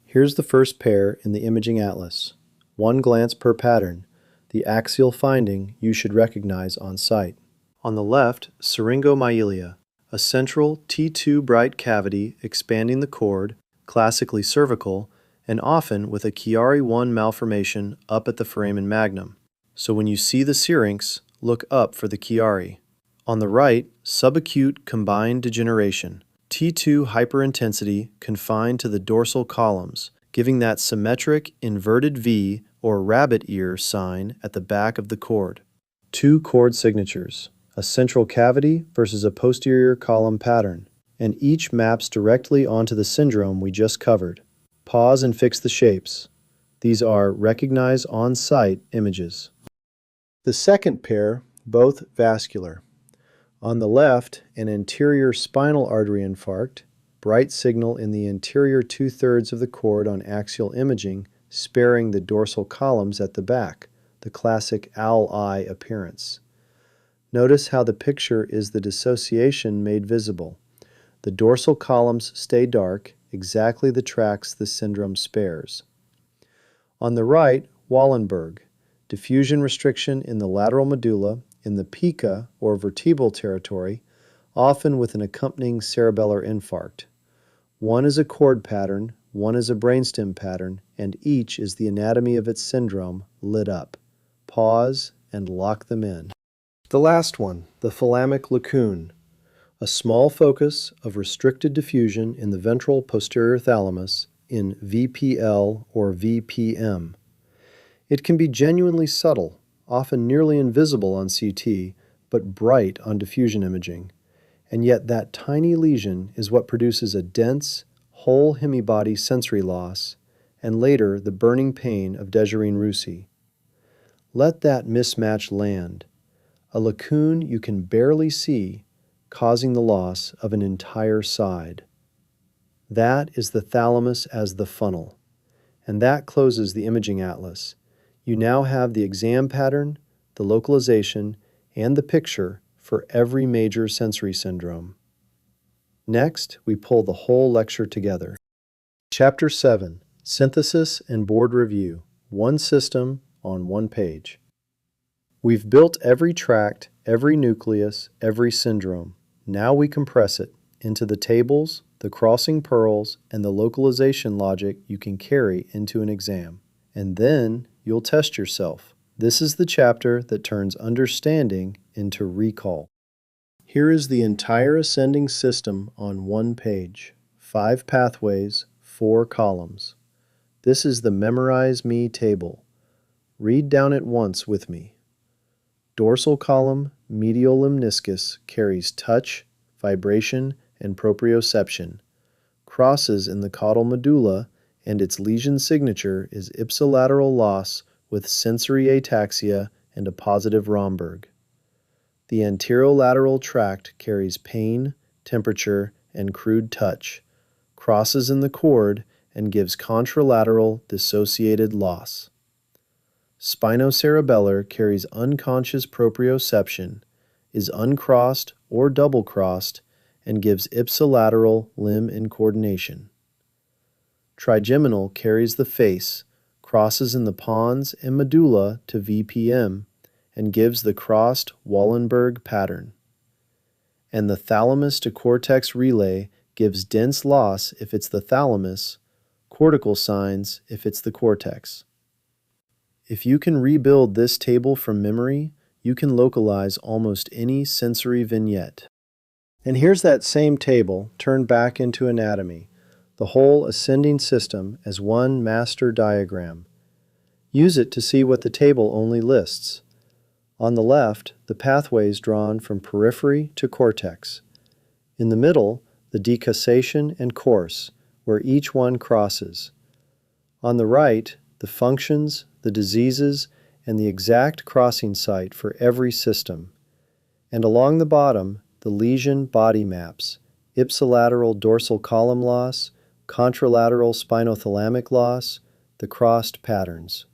Here's the first pair in the imaging atlas. One glance per pattern, the axial finding you should recognize on sight. On the left, syringomyelia, a central T2 bright cavity expanding the cord, classically cervical, and often with a Chiari 1 malformation up at the foramen magnum. So when you see the syrinx, look up for the Chiari. On the right, subacute combined degeneration, T2 hyperintensity confined to the dorsal columns, giving that symmetric inverted V or rabbit ear sign at the back of the cord. 2 cord signatures, a central cavity versus a posterior column pattern, and each maps directly onto the syndrome we just covered. Pause and fix the shapes. These are recognize on-site images. The second pair, both vascular. On the left, an anterior spinal artery infarct, bright signal in the anterior 2/3 of the cord on axial imaging, sparing the dorsal columns at the back, the classic owl eye appearance. Notice how the picture is the dissociation made visible. The dorsal columns stay dark, exactly the tracts the syndrome spares. On the right, Wallenberg, diffusion restriction in the lateral medulla, in the pica or vertebral territory, often with an accompanying cerebellar infarct. One is a cord pattern, one is a brainstem pattern, and each is the anatomy of its syndrome lit up. Pause and lock them in. The last one, the thalamic lacoon, a small focus of restricted diffusion in the ventral posterior thalamus in VPL or VPM. It can be genuinely subtle, often nearly invisible on CT, but bright on diffusion imaging. And yet that tiny lesion is what produces a dense, whole hemibody sensory loss, and later the burning pain of Dejerine-Roussy. Let that mismatch land. A lacoon you can barely see, causing the loss of an entire side. That is the thalamus as the funnel, and that closes the imaging atlas. You now have the exam pattern, the localization, and the picture for every major sensory syndrome. Next, we pull the whole lecture together. Chapter 7, Synthesis and Board Review, one system on one page. We've built every tract, every nucleus, every syndrome. Now we compress it into the tables, the crossing pearls, and the localization logic you can carry into an exam. And then you'll test yourself. This is the chapter that turns understanding into recall. Here is the entire ascending system on one page. 5 pathways, 4 columns. This is the Memorize Me table. Read down it once with me. Dorsal column, medial lemniscus, carries touch, vibration, and proprioception. Crosses in the caudal medulla, and its lesion signature is ipsilateral loss with sensory ataxia and a positive Romberg. The anterolateral tract carries pain, temperature, and crude touch, crosses in the cord, and gives contralateral dissociated loss. Spinocerebellar carries unconscious proprioception, is uncrossed or double-crossed, and gives ipsilateral limb incoordination. Trigeminal carries the face, crosses in the pons and medulla to VPM, and gives the crossed Wallenberg pattern. And the thalamus to cortex relay gives dense loss if it's the thalamus, cortical signs if it's the cortex. If you can rebuild this table from memory, you can localize almost any sensory vignette. And here's that same table turned back into anatomy, the whole ascending system as one master diagram. Use it to see what the table only lists. On the left, the pathways drawn from periphery to cortex. In the middle, the decussation and course, where each one crosses. On the right, the functions, the diseases, and the exact crossing site for every system. And along the bottom, the lesion body maps, ipsilateral dorsal column loss, contralateral spinothalamic loss, the crossed patterns.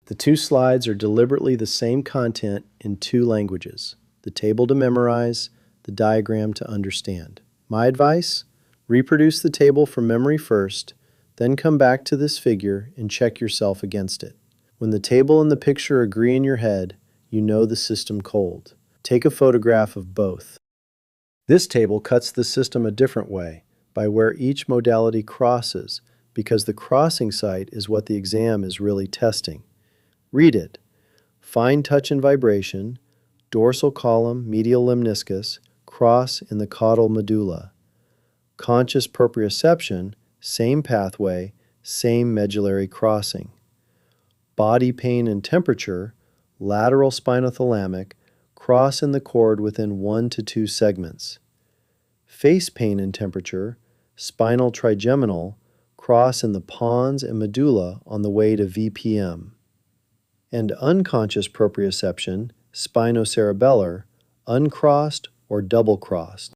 The 2 slides are deliberately the same content in 2 languages, the table to memorize, the diagram to understand. My advice? Reproduce the table from memory first, then come back to this figure and check yourself against it. When the table and the picture agree in your head, you know the system cold. Take a photograph of both. This table cuts the system a different way, by where each modality crosses, because the crossing site is what the exam is really testing. Read it. Fine touch and vibration, dorsal column, medial lemniscus, cross in the caudal medulla. Conscious proprioception, same pathway, same medullary crossing. Body pain and temperature, lateral spinothalamic, cross in the cord within 1 to 2 segments. Face pain and temperature, spinal trigeminal, cross in the pons and medulla on the way to VPM. And unconscious proprioception, spinocerebellar, uncrossed or double-crossed.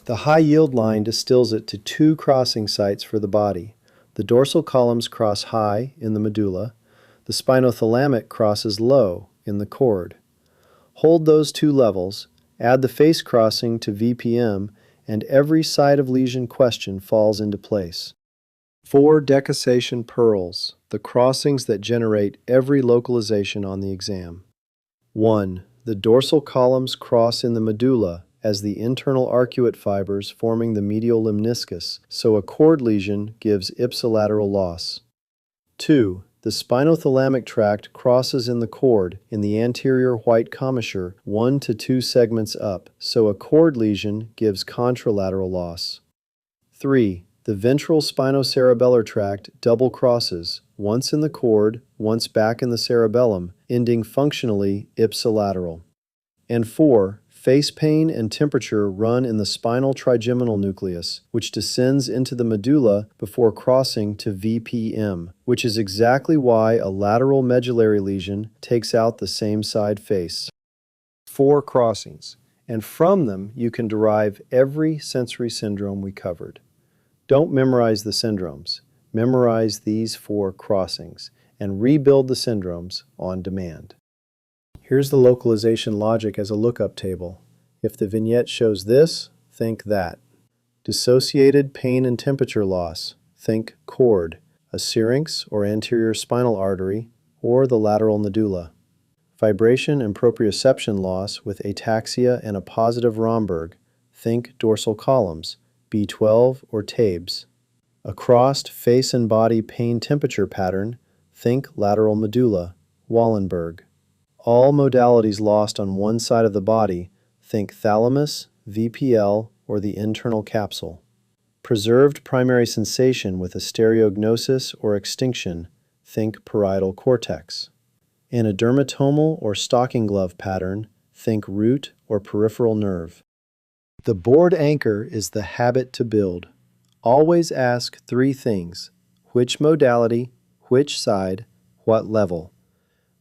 The high yield line distills it to 2 crossing sites for the body. The dorsal columns cross high in the medulla. The spinothalamic crosses low in the cord. Hold those 2 levels, add the face crossing to VPM, and every site of lesion question falls into place. 4 decussation pearls, the crossings that generate every localization on the exam. 1. The dorsal columns cross in the medulla as the internal arcuate fibers forming the medial lemniscus, so a cord lesion gives ipsilateral loss. 2. The spinothalamic tract crosses in the cord in the anterior white commissure 1 to 2 segments up, so a cord lesion gives contralateral loss. 3. The ventral spinocerebellar tract double crosses, once in the cord, once back in the cerebellum, ending functionally ipsilateral. And 4. Face pain and temperature run in the spinal trigeminal nucleus, which descends into the medulla before crossing to VPM, which is exactly why a lateral medullary lesion takes out the same side face. 4 crossings, and from them you can derive every sensory syndrome we covered. Don't memorize the syndromes. Memorize these 4 crossings and rebuild the syndromes on demand. Here's the localization logic as a lookup table. If the vignette shows this, think that. Dissociated pain and temperature loss, think cord, a syrinx or anterior spinal artery, or the lateral medulla. Vibration and proprioception loss with ataxia and a positive Romberg, think dorsal columns, B12 or TABES. A crossed face and body pain temperature pattern, think lateral medulla, Wallenberg. All modalities lost on one side of the body, think thalamus, VPL, or the internal capsule. Preserved primary sensation with a stereognosis or extinction, think parietal cortex. In a dermatomal or stocking glove pattern, think root or peripheral nerve. The board anchor is the habit to build. Always ask three things: which modality, which side, what level.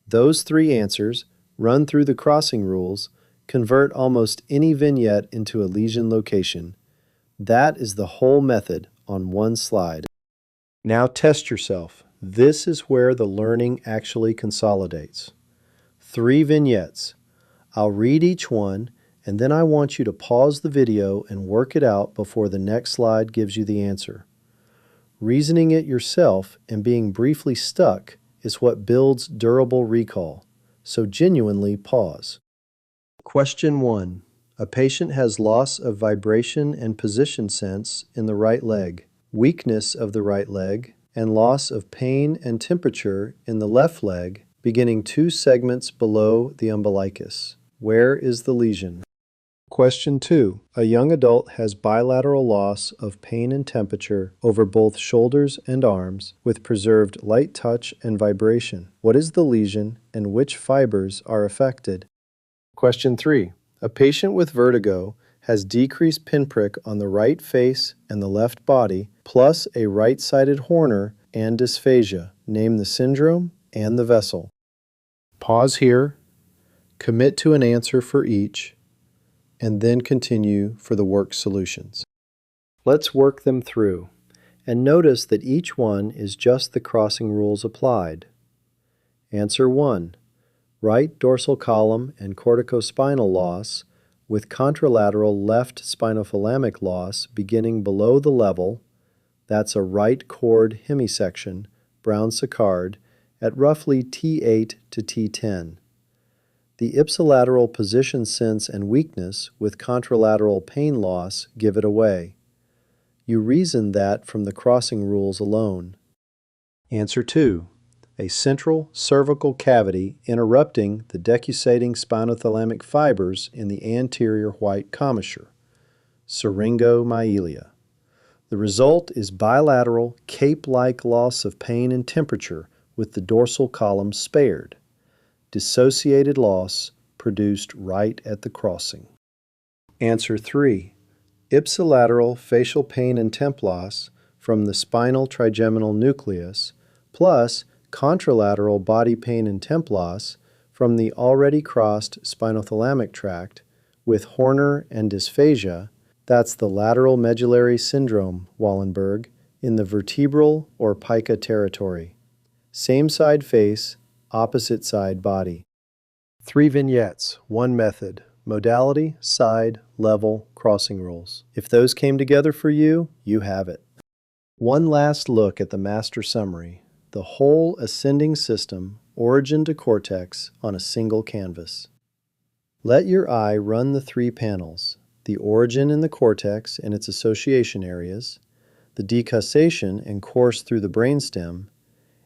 Those three answers, run through the crossing rules, convert almost any vignette into a lesion location. That is the whole method on one slide. Now test yourself. This is where the learning actually consolidates. 3 vignettes. I'll read each one, and then I want you to pause the video and work it out before the next slide gives you the answer. Reasoning it yourself and being briefly stuck is what builds durable recall, so genuinely pause. Question 1. A patient has loss of vibration and position sense in the right leg, weakness of the right leg, and loss of pain and temperature in the left leg, beginning 2 segments below the umbilicus. Where is the lesion? Question 2. A young adult has bilateral loss of pain and temperature over both shoulders and arms with preserved light touch and vibration. What is the lesion and which fibers are affected? Question 3. A patient with vertigo has decreased pinprick on the right face and the left body, plus a right-sided Horner and dysphagia. Name the syndrome and the vessel. Pause here, commit to an answer for each, and then continue for the work solutions. Let's work them through, and notice that each one is just the crossing rules applied. Answer 1. Right dorsal column and corticospinal loss with contralateral left spinothalamic loss beginning below the level, that's a right cord hemisection, Brown-Séquard, at roughly T8 to T10. The ipsilateral position sense and weakness with contralateral pain loss give it away. You reason that from the crossing rules alone. Answer 2. A central cervical cavity interrupting the decussating spinothalamic fibers in the anterior white commissure, syringomyelia. The result is bilateral, cape-like loss of pain and temperature with the dorsal column spared. Dissociated loss produced right at the crossing. Answer 3. Ipsilateral facial pain and temp loss from the spinal trigeminal nucleus plus contralateral body pain and temp loss from the already crossed spinothalamic tract with Horner and dysphagia, that's the lateral medullary syndrome, Wallenberg, in the vertebral or pica territory. Same side face, opposite side body. 3 vignettes, 1 method, modality, side, level, crossing rules. If those came together for you, you have it. One last look at the master summary. The whole ascending system, origin to cortex, on a single canvas. Let your eye run the 3 panels, the origin in the cortex and its association areas, the decussation and course through the brainstem,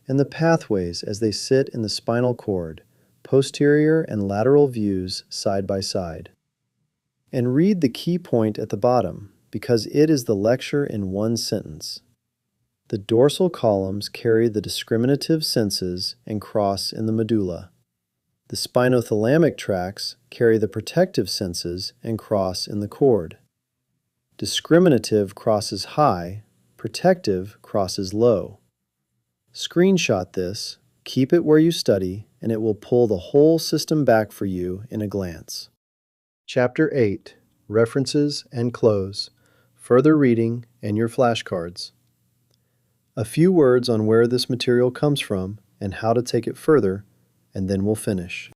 and the pathways as they sit in the spinal cord, posterior and lateral views side by side. And read the key point at the bottom, because it is the lecture in one sentence. The dorsal columns carry the discriminative senses and cross in the medulla. The spinothalamic tracts carry the protective senses and cross in the cord. Discriminative crosses high, protective crosses low. Screenshot this, keep it where you study, and it will pull the whole system back for you in a glance. Chapter 8. References and Close. Further reading and your flashcards. A few words on where this material comes from and how to take it further, and then we'll finish.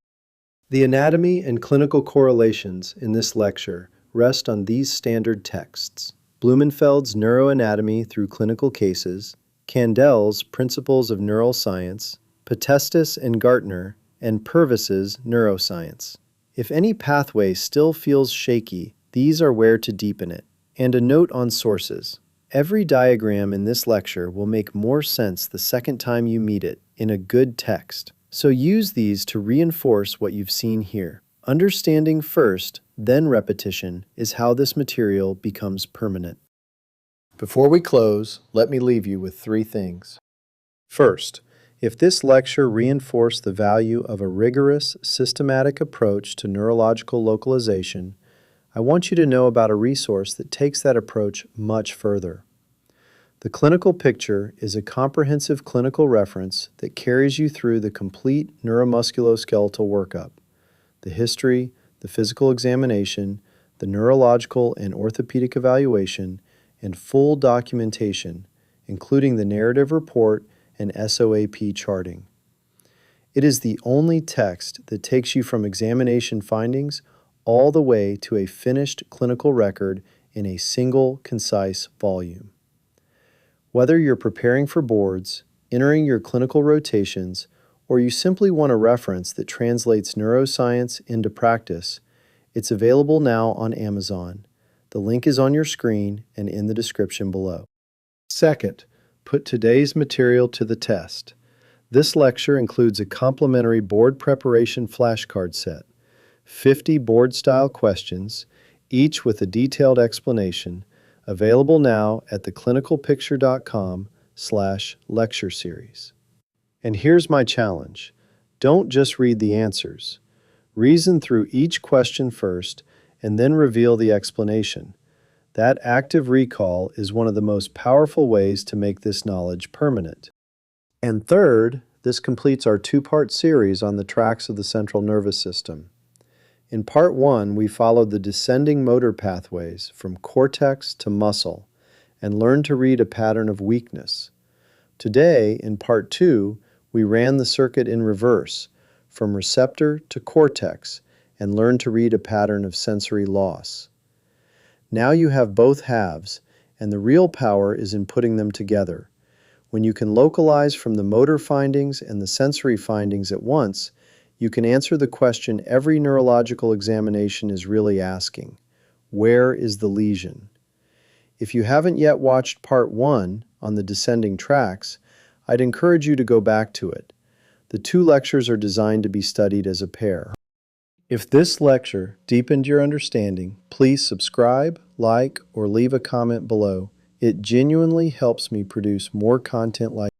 The anatomy and clinical correlations in this lecture rest on these standard texts: Blumenfeld's Neuroanatomy through Clinical Cases, Candel's Principles of Neuroscience, Potestas and Gartner, and Purvis's Neuroscience. If any pathway still feels shaky, these are where to deepen it. And a note on sources. Every diagram in this lecture will make more sense the second time you meet it in a good text. So use these to reinforce what you've seen here. Understanding first, then repetition is how this material becomes permanent. Before we close, let me leave you with 3 things. First, if this lecture reinforced the value of a rigorous, systematic approach to neurological localization, I want you to know about a resource that takes that approach much further. The clinical picture is a comprehensive clinical reference that carries you through the complete neuromusculoskeletal workup, the history, the physical examination, the neurological and orthopedic evaluation, and full documentation, including the narrative report and SOAP charting. It is the only text that takes you from examination findings all the way to a finished clinical record in a single, concise volume. Whether you're preparing for boards, entering your clinical rotations, or you simply want a reference that translates neuroscience into practice, it's available now on Amazon. The link is on your screen and in the description below. Second, put today's material to the test. This lecture includes a complimentary board preparation flashcard set, 50 board-style questions, each with a detailed explanation, available now at theclinicalpicture.com/lecture series. And here's my challenge. Don't just read the answers. Reason through each question first, and then reveal the explanation. That active recall is one of the most powerful ways to make this knowledge permanent. And third, this completes our 2-part series on the tracts of the central nervous system. In Part 1, we followed the descending motor pathways from cortex to muscle and learned to read a pattern of weakness. Today, in Part 2, we ran the circuit in reverse, from receptor to cortex, and learned to read a pattern of sensory loss. Now you have both halves, and the real power is in putting them together. When you can localize from the motor findings and the sensory findings at once, you can answer the question every neurological examination is really asking: where is the lesion? If you haven't yet watched Part 1 on the descending tracts, I'd encourage you to go back to it. The 2 lectures are designed to be studied as a pair. If this lecture deepened your understanding, please subscribe, like, or leave a comment below. It genuinely helps me produce more content like